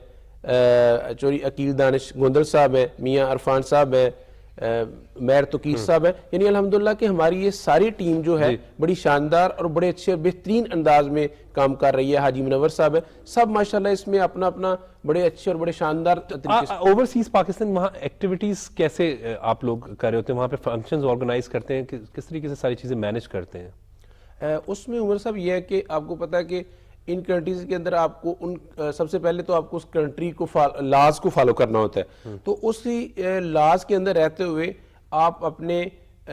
چوری عقیل دانش گوندل صاحب ہیں، میاں عرفان صاحب ہیں، میر توقیر صاحب ہیں، یعنی الحمدللہ کہ ہماری یہ ساری ٹیم جو ہے بڑی شاندار اور بڑے اچھے اور بہترین انداز میں کام کر رہی ہے، حاجی منور صاحب ہے، سب ماشاءاللہ اس میں اپنا اپنا بڑے اچھے اور بڑے شاندار طریقے سے۔ اوورسیز پاکستان وہاں ایکٹیویٹیز کیسے آپ لوگ کر رہے ہوتے ہیں؟ وہاں پہ فنکشنز آرگنائز کرتے ہیں، کس طریقے سے ساری چیزیں مینج کرتے ہیں؟ اس میں عمر صاحب یہ ہے کہ آپ کو پتا ہے کہ ان کنٹریز کے اندر آپ کو سب سے پہلے تو آپ کو اس کنٹری کو لاز کو فالو کرنا ہوتا ہے. تو اسی لاز کے اندر رہتے ہوئے آپ اپنے پی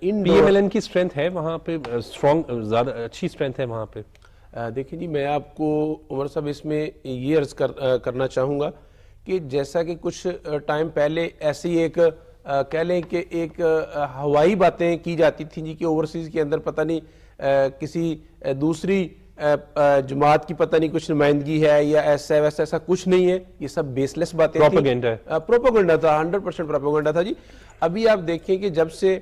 ایم ایل این کی اسٹرینتھ ہے وہاں پہ, اسٹرانگ, زیادہ اچھی اسٹرینتھ ہے وہاں پہ. دیکھیں جی, میں آپ کو عمر صاحب اس میں یہ عرض کرنا چاہوں گا کہ جیسا کہ کچھ ٹائم پہلے ایسی ایک کہہ لیں کہ ایک ہوائی باتیں کی جاتی تھیں جی کہ اوورسیز کے اندر پتہ نہیں کسی دوسری جماعت کی پتہ نہیں کچھ نمائندگی ہے یا ایسا ویسا, ایسا کچھ نہیں ہے. یہ سب بیس لیس باتیں تھیں, پروپیگنڈا تھا, 100% پروپیگنڈا تھا جی. ابھی آپ دیکھیں کہ جب سے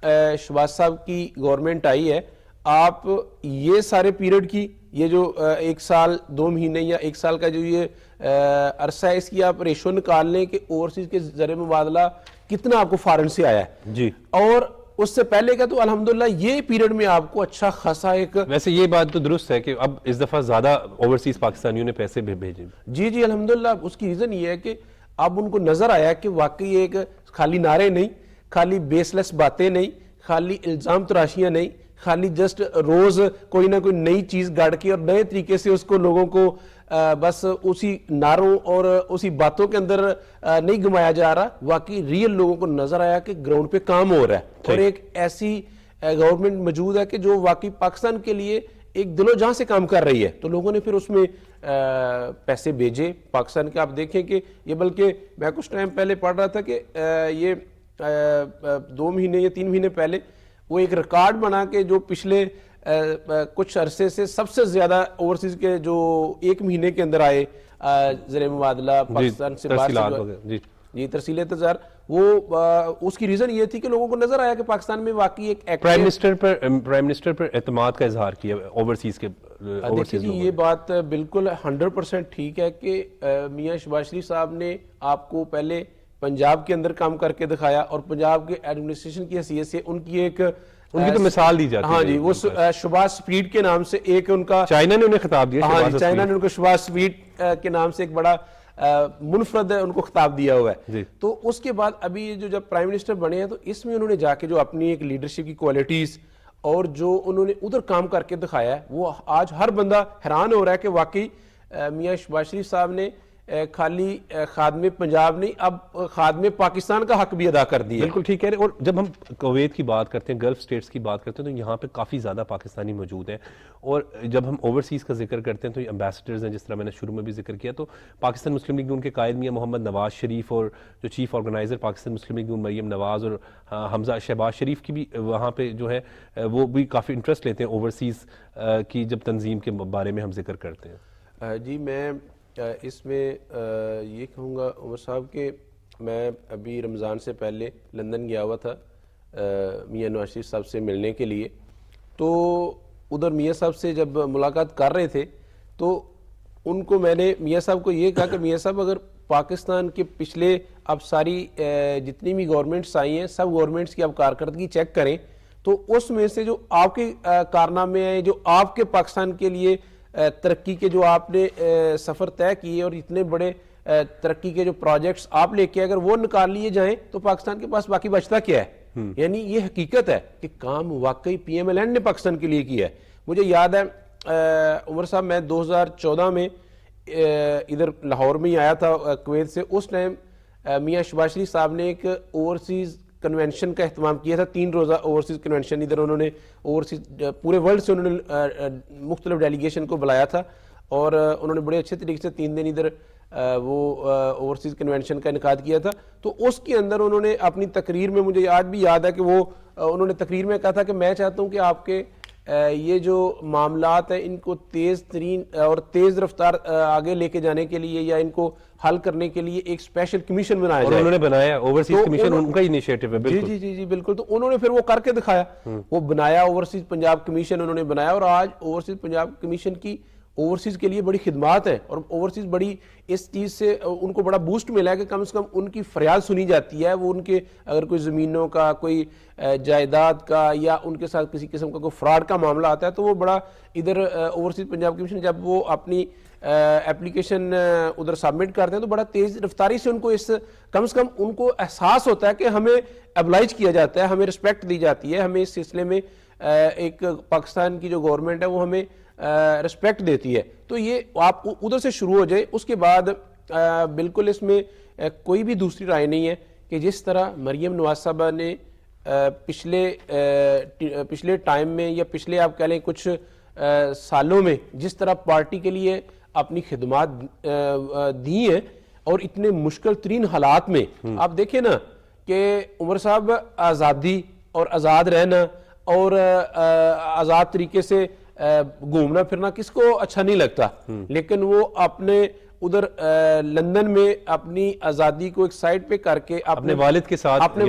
شہباز صاحب کی گورنمنٹ آئی ہے, آپ یہ سارے پیریڈ کی یہ جو 1 سال 2 مہینے یا 1 سال کا جو یہ عرصہ ہے, اس کی آپ ریشو نکال لیں کہ اوورسیز کے زر مبادلہ کتنا آپ کو فارن سے آیا ہے جی, اور اس سے پہلے کا تو الحمدللہ یہ پیریڈ میں آپ کو اچھا خاصا ایک. ویسے یہ بات تو درست ہے کہ اب اس دفعہ زیادہ اوورسیز پاکستانیوں نے پیسے بھی بھیجے. جی جی الحمدللہ. اس کی ریزن یہ ہے کہ اب ان کو نظر آیا کہ واقعی ایک خالی نعرے نہیں, خالی بیس لیس باتیں نہیں, خالی الزام تراشیاں نہیں, خالی جسٹ روز کوئی نہ کوئی نئی چیز گاڑ کے اور نئے طریقے سے اس کو لوگوں کو بس اسی نعروں اور اسی باتوں کے اندر نہیں گمایا جا رہا. واقعی ریئل لوگوں کو نظر آیا کہ گراؤنڈ پہ کام ہو رہا ہے, اور ایک ایسی گورنمنٹ موجود ہے کہ جو واقعی پاکستان کے لیے ایک دل و جان سے کام کر رہی ہے. تو لوگوں نے پھر اس میں پیسے بھیجے پاکستان کے. آپ دیکھیں کہ یہ, بلکہ میں کچھ ٹائم پہلے پڑھ رہا تھا کہ یہ 2 مہینے یا 3 مہینے پہلے وہ ایک ریکارڈ بنا کہ جو پچھلے کچھ عرصے سے سب سے زیادہ اوورسیز کے جو 1 مہینے کے اندر آئے زر مبادلہ پاکستان سے باہر جی ترسیلِ تجار, وہ اس کی ریزن یہ تھی کہ لوگوں کو نظر آیا کہ پاکستان میں واقعی ایک پرائم منسٹر پر اعتماد کا اظہار کیا اوورسیز کے. دیکھیں جی یہ بات بالکل 100% ٹھیک ہے کہ میاں شہباز شریف صاحب نے آپ کو پہلے پنجاب کے اندر کام کر کے دکھایا, اور پنجاب کے ایڈمنسٹریشن کی حیثیت سے ان کی ایک ان کی تو مثال دی جاتی ہے. ہاں جی, وہ شہباز سپیڈ کے نام سے ایک ان کا چائنا نے انہیں خطاب دیا. ہاں جی, چائنا نے ان کو شہباز سپیڈ کے نام سے ایک بڑا منفرد ان کو خطاب دیا ہوا ہے. تو اس کے بعد ابھی جو جب پرائم منسٹر بنے ہیں تو اس میں انہوں نے جا کے جو اپنی ایک لیڈرشپ کی کوالٹیز اور جو انہوں نے ادھر کام کر کے دکھایا ہے, وہ آج ہر بندہ حیران ہو رہا ہے کہ واقعی میاں شہباز شریف صاحب نے خالی خادم پنجاب نہیں, اب خادم پاکستان کا حق بھی ادا کر دیا. بالکل ٹھیک ہے. اور جب ہم کویت کی بات کرتے ہیں, گلف سٹیٹس کی بات کرتے ہیں, تو یہاں پہ کافی زیادہ پاکستانی موجود ہیں. اور جب ہم اوورسیز کا ذکر کرتے ہیں تو یہ امبیسڈرز ہیں, جس طرح میں نے شروع میں بھی ذکر کیا. تو پاکستان مسلم لیگ نون کے قائد میاں محمد نواز شریف اور جو چیف آرگنائزر پاکستان مسلم لیگ نون مریم نواز اور حمزہ شہباز شریف کی بھی وہاں پہ جو ہے وہ بھی کافی انٹرسٹ لیتے ہیں اوورسیز کی جب تنظیم کے بارے میں ہم ذکر کرتے ہیں. جی میں اس میں یہ کہوں گا عمر صاحب کہ میں ابھی رمضان سے پہلے لندن گیا ہوا تھا میاں نواز شریف صاحب سے ملنے کے لیے. تو ادھر میاں صاحب سے جب ملاقات کر رہے تھے تو ان کو میں نے میاں صاحب کو یہ کہا کہ میاں صاحب اگر پاکستان کے پچھلے اب ساری جتنی بھی گورنمنٹس آئی ہیں سب گورنمنٹس کی اب کارکردگی چیک کریں تو اس میں سے جو آپ کے کارنامے ہیں, جو آپ کے پاکستان کے لیے ترقی کے جو آپ نے سفر طے کیے اور اتنے بڑے ترقی کے جو پروجیکٹس آپ لے کے اگر وہ نکال لیے جائیں تو پاکستان کے پاس باقی بچتا کیا ہے. یعنی یہ حقیقت ہے کہ کام واقعی پی ایم ایل این نے پاکستان کے لیے کیا ہے. مجھے یاد ہے عمر صاحب, میں 2014 میں ادھر لاہور میں ہی آیا تھا کویت سے. اس ٹائم میاں شہباز شریف صاحب نے ایک اوورسیز کنونشن کا اہتمام کیا تھا, 3 روزہ اوورسیز کنونشن. ادھر انہوں نے اوورسیز پورے ورلڈ سے انہوں نے مختلف ڈیلیگیشن کو بلایا تھا, اور انہوں نے بڑے اچھے طریقے سے 3 دن ادھر وہ اوورسیز کنونشن کا انعقاد کیا تھا. تو اس کے اندر انہوں نے اپنی تقریر میں, مجھے آج بھی یاد ہے کہ وہ انہوں نے تقریر میں کہا تھا کہ میں چاہتا ہوں کہ آپ کے یہ جو معاملات ہیں ان کو تیز ترین اور تیز رفتار آگے لے کے جانے کے لیے یا ان کو حل کرنے کے لیے ایک اسپیشل کمیشن بنایا جائے. انہوں نے بنایا اوورسیز کمیشن, ان کا انیشیٹو ہے. جی جی جی بالکل. تو انہوں نے پھر وہ کر کے دکھایا, وہ بنایا اوورسیز پنجاب کمیشن انہوں نے بنایا, اور آج اوورسیز پنجاب کمیشن کی اوورسیز کے لیے بڑی خدمات ہیں, اور اوورسیز بڑی اس چیز سے ان کو بڑا بوسٹ ملا ہے کہ کم سے کم ان کی فریاد سنی جاتی ہے. وہ ان کے اگر کوئی زمینوں کا, کوئی جائیداد کا, یا ان کے ساتھ کسی قسم کا کوئی فراڈ کا معاملہ آتا ہے تو وہ بڑا ادھر اوورسیز پنجاب کمیشن جب وہ اپنی اپلیکیشن ادھر سبمٹ کرتے ہیں تو بڑا تیز رفتاری سے ان کو کم سے کم ان کو احساس ہوتا ہے کہ ہمیں ابلائج کیا جاتا ہے, ہمیں رسپیکٹ دی جاتی ہے, ہمیں اس سلسلے میں ایک پاکستان کی جو گورنمنٹ ہے وہ ہمیں رسپیکٹ دیتی ہے. تو یہ آپ ادھر سے شروع ہو جائے. اس کے بعد بالکل اس میں کوئی بھی دوسری رائے نہیں ہے کہ جس طرح مریم نواز صاحبہ نے پچھلے ٹائم میں یا پچھلے آپ کہہ لیں کچھ سالوں میں جس طرح پارٹی کے لیے اپنی خدمات دی ہیں, اور اتنے مشکل ترین حالات میں آپ دیکھیں نا کہ عمر صاحب آزادی اور آزاد رہنا اور آزاد طریقے سے گھومنا پھرنا کس کو اچھا نہیں لگتا, لیکن وہ اپنے ادھر لندن میں اپنی آزادی کو ایک سائڈ پہ کر کے اپنے والد کے ساتھ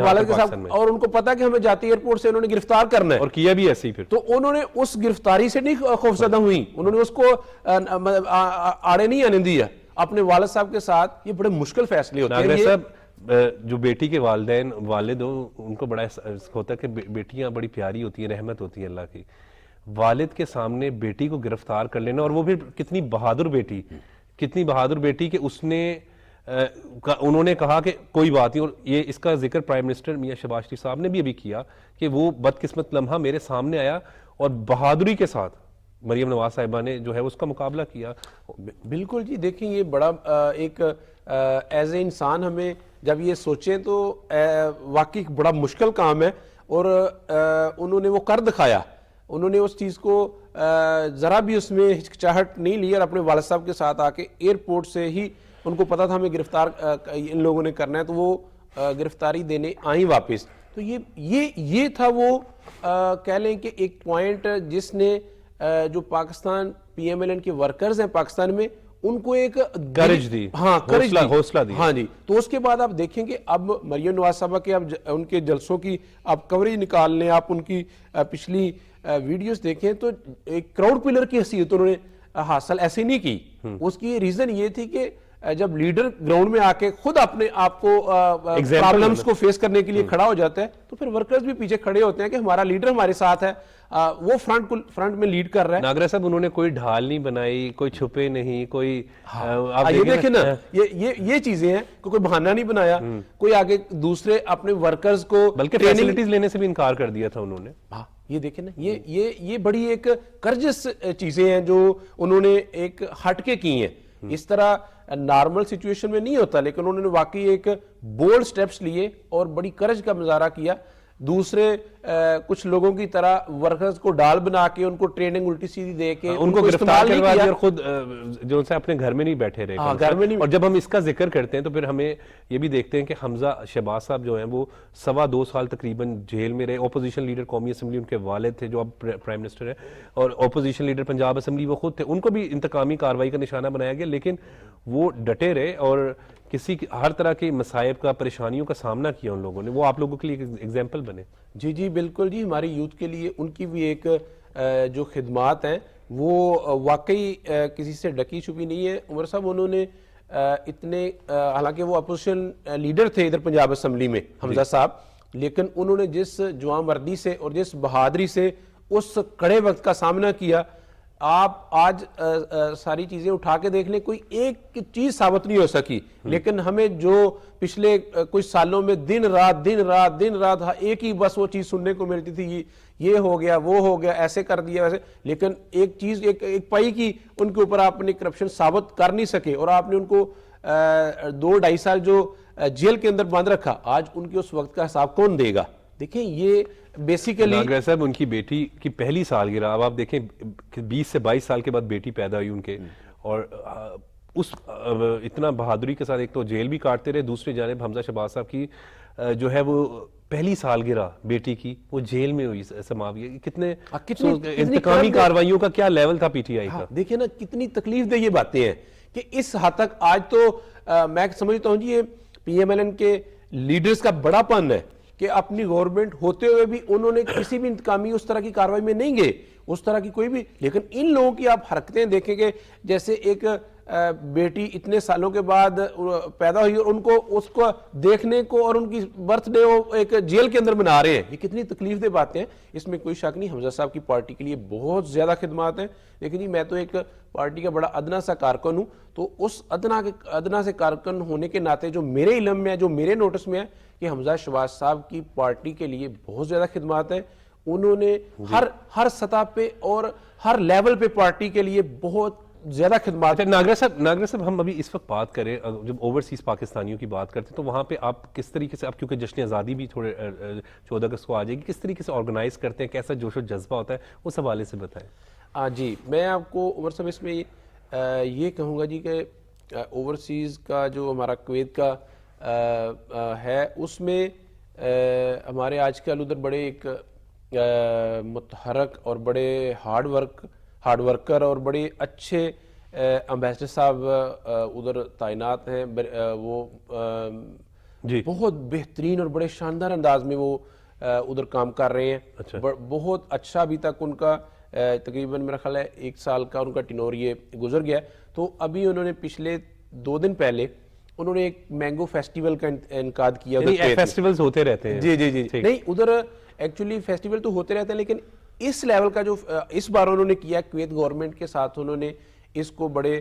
اور ان کو پتا کہ ہمیں جاتی ایئرپورٹ سے انہوں نے گرفتار کرنا ہے, اور کیا بھی ایسے ہی. پھر تو انہوں نے اس گرفتاری سے نہیں خوفزدہ ہوئی, انہوں نے اس کو آڑے نہیں آنے دیا. اپنے والد صاحب کے ساتھ یہ بڑے مشکل فیصلے ہوتے ہیں. ناگرہ صاحب, جو بیٹی کے والد ہو ان کو بڑا ہوتا ہے کہ بیٹیاں بڑی پیاری ہوتی ہیں, رحمت ہوتی ہے اللہ کی. والد کے سامنے بیٹی کو گرفتار کر لینا, اور وہ بھی کتنی بہادر بیٹی کہ اس نے انہوں نے کہا کہ کوئی بات نہیں. اور یہ اس کا ذکر پرائم منسٹر میاں شہباز شریف صاحب نے بھی ابھی کیا کہ وہ بدقسمت لمحہ میرے سامنے آیا اور بہادری کے ساتھ مریم نواز صاحبہ نے جو ہے اس کا مقابلہ کیا. بالکل جی, دیکھیں یہ بڑا ایک ایز اے انسان ہمیں جب یہ سوچیں تو واقعی بڑا مشکل کام ہے, اور انہوں نے وہ کر دکھایا. انہوں نے اس چیز کو ذرا بھی اس میں ہچکچاہٹ نہیں لی, اور اپنے والد صاحب کے ساتھ آ کے ایئرپورٹ سے ہی ان کو پتا تھا ہمیں گرفتار ان لوگوں نے کرنا ہے, تو وہ گرفتاری دینے آئیں واپس. تو یہ تھا وہ کہہ لیں کہ ایک پوائنٹ جس نے جو Pakistan P M L N کے ورکرز ہیں پاکستان میں ان کو ایک کریج دی, حوصلہ دی. ہاں جی. تو اس کے بعد آپ دیکھیں کہ اب مریم نواز صاحبہ کے ان کے جلسوں کی آپ کوریج نکال لیں, آپ ان کی پچھلی ویڈیوز دیکھیں تو ایک کراؤڈ پلر کی حیثیت انہوں نے حاصل ایسے نہیں کی. اس کی ریزن یہ تھی کہ جب لیڈر گراؤنڈ میں آ کے خود اپنے آپ کو پرابلمز کو فیس کرنے کے لیے کھڑا ہو جاتا ہے, تو پھر ورکرز بھی پیچھے کھڑے ہوتے ہیں کہ ہمارا لیڈر ہمارے ساتھ ہے, وہ فرنٹ میں لیڈ کر رہا ہے. ناگرہ صاحب, انہوں نے کوئی ڈھال نہیں بنائی, کوئی چھپے نہیں, کوئی یہ دیکھیں نا یہ چیزیں ہیں کہ کوئی بہانہ نہیں بنایا, کوئی آگے دوسرے اپنے ورکرز کو بلکہ فیسلٹیز لینے سے بھی انکار کر دیا تھا انہوں نے. یہ دیکھیں نا, یہ بڑی ایک کرجس چیزیں ہیں جو انہوں نے ایک ہٹ کے کی ہیں. اس طرح نارمل سچویشن میں نہیں ہوتا, لیکن انہوں نے واقعی ایک بولڈ سٹیپس لیے اور بڑی کرج کا مظاہرہ کیا. دوسرے کچھ لوگوں کی طرح ورکرز کو ڈال بنا کے ان کو ٹریننگ الٹی سیدھی دے کے ان کو گرفتار کروا دیا, اور خود جو سے اپنے گھر میں نہیں بیٹھے رہے. اور جب ہم اس کا ذکر کرتے ہیں تو پھر ہمیں یہ بھی دیکھتے ہیں کہ حمزہ شہباز صاحب جو ہیں وہ 2.25 سال تقریباً جیل میں رہے. اپوزیشن لیڈر قومی اسمبلی ان کے والد تھے جو اب پرائم منسٹر ہیں, اور اپوزیشن لیڈر پنجاب اسمبلی وہ خود تھے. ان کو بھی انتقامی کارروائی کا نشانہ بنایا گیا, لیکن وہ ڈٹے رہے اور ہر طرح کے مصائب کا, پریشانیوں کا سامنا کیا ان لوگوں نے. وہ آپ لوگوں کے لیے ایک ایگزامپل بنے. جی بالکل جی, ہماری یوتھ کے لیے ان کی بھی ایک جو خدمات ہیں وہ واقعی کسی سے ڈکی چھپی نہیں ہے. عمر صاحب, انہوں نے اتنے, حالانکہ وہ اپوزیشن لیڈر تھے ادھر پنجاب اسمبلی میں حمزہ صاحب, لیکن انہوں نے جس جواں مردی سے اور جس بہادری سے اس کڑے وقت کا سامنا کیا, آپ آج ساری چیزیں اٹھا کے دیکھ لیں, کوئی ایک چیز ثابت نہیں ہو سکی. لیکن ہمیں جو پچھلے کچھ سالوں میں دن رات ایک ہی بس وہ چیز سننے کو ملتی تھی, یہ ہو گیا, وہ ہو گیا, ایسے کر دیا ویسے, لیکن ایک چیز ایک پائی کی ان کے اوپر آپ نے کرپشن ثابت کر نہیں سکے, اور آپ نے ان کو 2-2.5 سال جو جیل کے اندر بند رکھا. آج ان کے اس وقت کا حساب کون دے گا؟ دیکھیں یہ بیسیکلی ناگرہ صاحب, ان کی بیٹی کی پہلی سالگرہ, اب آپ دیکھیں 20 سے 22 سال کے بعد بیٹی پیدا ہوئی ان کے, اور اس اتنا بہادری کے ساتھ ایک تو جیل بھی کاٹتے رہے, دوسری جانب حمزہ شہباز صاحب کی جو ہے وہ پہلی سالگرہ بیٹی کی وہ جیل میں ہوئی سماوی. کتنے انتقامی کارروائیوں کا کیا لیول تھا پی ٹی آئی کا. دیکھیں نا کتنی تکلیف دہ یہ باتیں ہیں کہ اس حد تک آج تو میں سمجھتا ہوں جی یہ پی ایم ایل این کے لیڈرز کا بڑا پن ہے کہ اپنی گورنمنٹ ہوتے ہوئے بھی انہوں نے کسی بھی انتقامی اس طرح کی کارروائی میں نہیں گئے, اس طرح کی کوئی بھی. لیکن ان لوگوں کی آپ حرکتیں دیکھیں کہ جیسے ایک بیٹی اتنے سالوں کے بعد پیدا ہوئی اور ان کو اس کو دیکھنے کو اور ان کی برتھ ڈے وہ ایک جیل کے اندر منا رہے ہیں, یہ کتنی تکلیف دہ باتیں ہیں. اس میں کوئی شک نہیں حمزہ صاحب کی پارٹی کے لیے بہت زیادہ خدمات ہیں. لیکن جی میں تو ایک پارٹی کا بڑا ادنا سا کارکن ہوں, تو اس ادنا سے کارکن ہونے کے ناطے جو میرے علم میں ہے, جو میرے نوٹس میں ہے, کہ حمزہ شہباز صاحب کی پارٹی کے لیے بہت زیادہ خدمات ہیں. انہوں نے ہر سطح پہ اور ہر لیول پہ پارٹی کے لیے بہت زیادہ خدمات. ناگرہ صاحب ہم ابھی اس وقت بات کریں جب اوورسیز پاکستانیوں کی بات کرتے ہیں تو وہاں پہ آپ کس طریقے سے، اب کیونکہ جشن آزادی بھی تھوڑے 14 اگست کو آ جائے گی، کس طریقے سے آرگنائز کرتے ہیں، کیسا جوش و جذبہ ہوتا ہے، اس حوالے سے بتائیں. جی میں آپ کو عمر صاحب اس میں یہ کہوں گا جی کہ اوورسیز کا جو ہمارا کویت کا ہے اس میں ہمارے آج کل ادھر بڑے ایک متحرک اور بڑے ہارڈ ورکر اور بڑے اچھے امبیسڈر صاحب ادھر تعینات ہیں. وہ بہت بہترین اور بڑے شاندار انداز میں وہ ادھر کام کر رہے ہیں. بہت اچھا ابھی تک ان کا تقریباً میرا خیال ہے 1 سال کا ان کا ٹینور یہ گزر گیا. تو ابھی انہوں نے پچھلے 2 دن پہلے انہوں نے ایک مینگو فیسٹیول کا انعقاد کیا. فیسٹیولز ہوتے رہتے ہیں. جی نہیں ادھر ایکچولی فیسٹیول تو ہوتے رہتے ہیں لیکن اس لیول کا جو اس بار انہوں نے کیا کویت گورنمنٹ کے ساتھ انہوں نے اس کو بڑے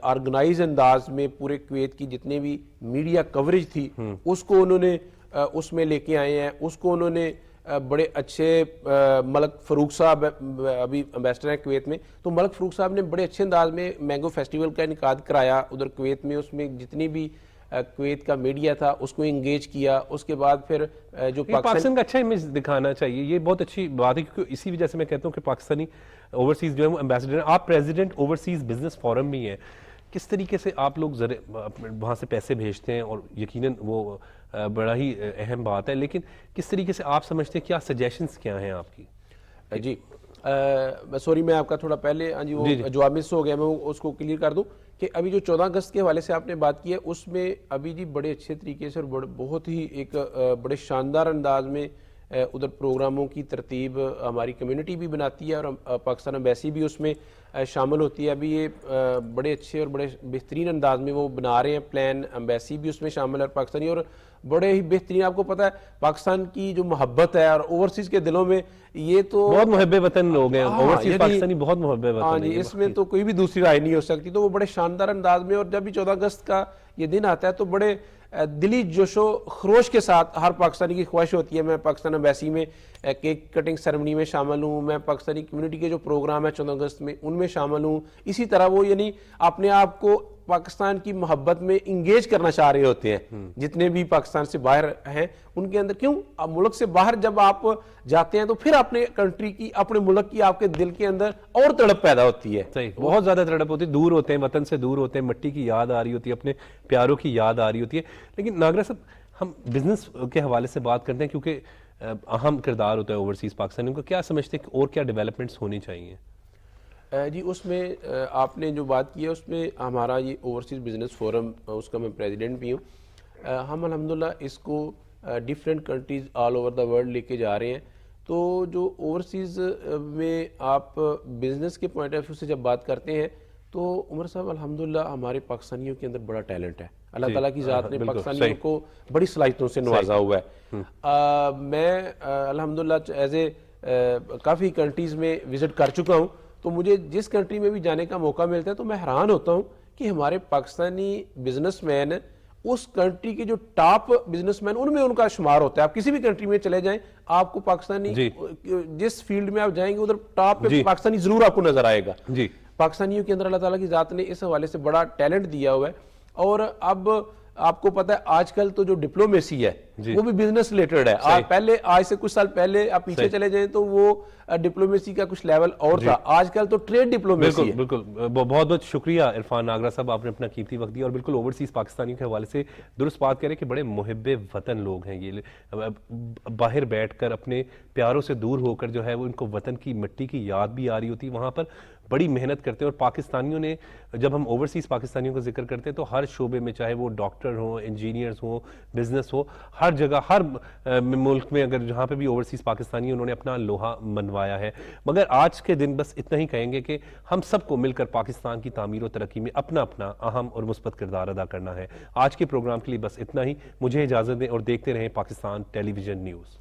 آرگنائز انداز میں پورے کویت کی جتنے بھی میڈیا کوریج تھی اس کو انہوں نے اس میں لے کے آئے ہیں. اس کو انہوں نے بڑے اچھے ملک فاروق صاحب ابھی امبیسڈر ہیں کویت میں، تو ملک فاروق صاحب نے بڑے اچھے انداز میں مینگو فیسٹیول کا انعقاد کرایا ادھر کویت میں. اس میں جتنی بھی کویت کا میڈیا تھا اس کو انگیج کیا. اس کے بعد پھر جو پاکستان کا اچھا امیج دکھانا چاہیے، یہ بہت اچھی بات ہے کیونکہ اسی وجہ سے میں کہتا ہوں کہ پاکستانی اوورسیز جو ہے وہ امبیسڈر ہیں. آپ پریزیڈنٹ اوورسیز بزنس فورم میں ہیں، کس طریقے سے آپ لوگ وہاں سے پیسے بھیجتے ہیں اور یقیناً وہ بڑا ہی اہم بات ہے، لیکن کس طریقے سے آپ سمجھتے ہیں، کیا سجیشنز کیا ہیں آپ کی؟ جی سوری میں آپ کا تھوڑا پہلے وہ جواب مس ہو گیا، میں اس کو کلیئر کر دوں کہ ابھی جو 14 اگست کے حوالے سے آپ نے بات کی ہے اس میں ابھی جی بڑے اچھے طریقے سے اور بہت ہی ایک بڑے شاندار انداز میں ادھر پروگراموں کی ترتیب ہماری کمیونٹی بھی بناتی ہے اور پاکستان ایمبیسی بھی اس میں شامل ہوتی ہے. ابھی یہ بڑے اچھے اور بڑے بہترین انداز میں وہ بنا رہے ہیں پلان. ایمبیسی بھی اس میں شامل ہے پاکستانی، اور بڑے ہی بہترین. آپ کو پتا ہے پاکستان کی جو محبت ہے اور اوورسیز کے دلوں میں یہ تو بہت محب وطن لوگ ہیں اوورسیز پاکستانی، بہت محب وطن ہیں. اس میں تو کوئی بھی دوسری رائے نہیں ہو سکتی. تو وہ بڑے شاندار انداز میں، اور جب بھی 14 اگست کا یہ دن آتا ہے تو بڑے دلی جوش و خروش کے ساتھ ہر پاکستانی کی خواہش ہوتی ہے میں پاکستان ایمبیسی میں کیک کٹنگ سیرمنی میں شامل ہوں، میں پاکستانی کمیونٹی کے جو پروگرام ہے 14 اگست میں ان میں شامل ہوں. اسی طرح وہ یعنی اپنے آپ کو پاکستان کی محبت میں انگیج کرنا چاہ رہے ہوتے ہیں جتنے بھی پاکستان سے باہر ہیں ان کے اندر. کیوں ملک سے باہر جب آپ جاتے ہیں تو پھر اپنے کنٹری کی، اپنے ملک کی آپ کے دل کے اندر اور تڑپ پیدا ہوتی ہے. صحیح، بہت زیادہ تڑپ ہوتی ہے. دور ہوتے ہیں، وطن سے دور ہوتے ہیں، مٹی کی یاد آ رہی ہوتی ہے، اپنے پیاروں کی یاد آ رہی ہوتی ہے. لیکن ناگرہ صاحب ہم بزنس کے حوالے سے بات کرتے ہیں کیونکہ اہم کردار ہوتا ہے اوورسیز پاکستانیوں کا. کیا سمجھتے ہیں اور کیا ڈیولپمنٹس ہونی چاہیے؟ جی اس میں آپ نے جو بات کی ہے اس میں ہمارا یہ اوورسیز بزنس فورم اس کا میں پریزیڈنٹ بھی ہوں. ہم الحمدللہ اس کو different countries all over the world لے کے جا رہے ہیں. تو جو اوورسیز میں آپ بزنس کے پوائنٹ آف ویو سے جب بات کرتے ہیں تو عمر صاحب الحمدللہ ہمارے پاکستانیوں کے اندر بڑا ٹیلنٹ ہے. اللہ تعالیٰ کی ذات نے پاکستانیوں کو بڑی صلاحیتوں سے نوازا ہوا ہے. میں الحمدللہ ایز اے کافی کنٹریز میں وزٹ کر چکا ہوں. تو مجھے جس کنٹری میں بھی جانے کا موقع ملتا ہے تو میں حیران ہوتا ہوں کہ ہمارے پاکستانی بزنس مین اس کنٹری کے جو ٹاپ بزنس مین ان میں ان کا شمار ہوتا ہے. آپ کسی بھی کنٹری میں چلے جائیں آپ کو پاکستانی جس فیلڈ میں آپ جائیں گے ادھر ٹاپ پہ پاکستانی ضرور آپ کو نظر آئے گا. پاکستانیوں کے اندر اللہ تعالیٰ کی ذات نے اس حوالے سے بڑا ٹیلنٹ دیا ہوا ہے. اور اب آپ کو پتا ہے آج کل تو جو ڈپلومیسی ہے وہ بھی بزنس ریلیٹڈ ہے. پہلے آج سے کچھ سال پہلے آپ پیچھے چلے جائیں تو وہ ڈپلومیسی کا کچھ لیول اور تھا. آج کل تو ٹریڈ ڈپلومیسی ہے. بالکل بہت بہت شکریہ عرفان ناگرہ صاحب، آپ نے اپنا قیمتی وقت دیا اور بالکل اوورسیز پاکستانیوں کے حوالے سے درست بات کریں کہ بڑے محب وطن لوگ ہیں. یہ باہر بیٹھ کر اپنے پیاروں سے دور ہو کر جو ہے وہ ان کو وطن کی مٹی کی یاد بھی آ رہی ہوتی ہے، وہاں پر بڑی محنت کرتے ہیں. اور پاکستانیوں نے جب ہم اوورسیز پاکستانیوں کا ذکر کرتے ہیں تو ہر شعبے میں چاہے وہ ڈاکٹر ہوں، انجینئرز ہوں، بزنس ہو، ہر جگہ ہر ملک میں اگر جہاں پہ بھی اوورسیز پاکستانی انہوں نے اپنا لوہا منوایا ہے. مگر آج کے دن بس اتنا ہی کہیں گے کہ ہم سب کو مل کر پاکستان کی تعمیر و ترقی میں اپنا اپنا اہم اور مثبت کردار ادا کرنا ہے. آج کے پروگرام کے لیے بس اتنا ہی. مجھے اجازت دیں اور دیکھتے رہیں پاکستان ٹیلی ویژن نیوز.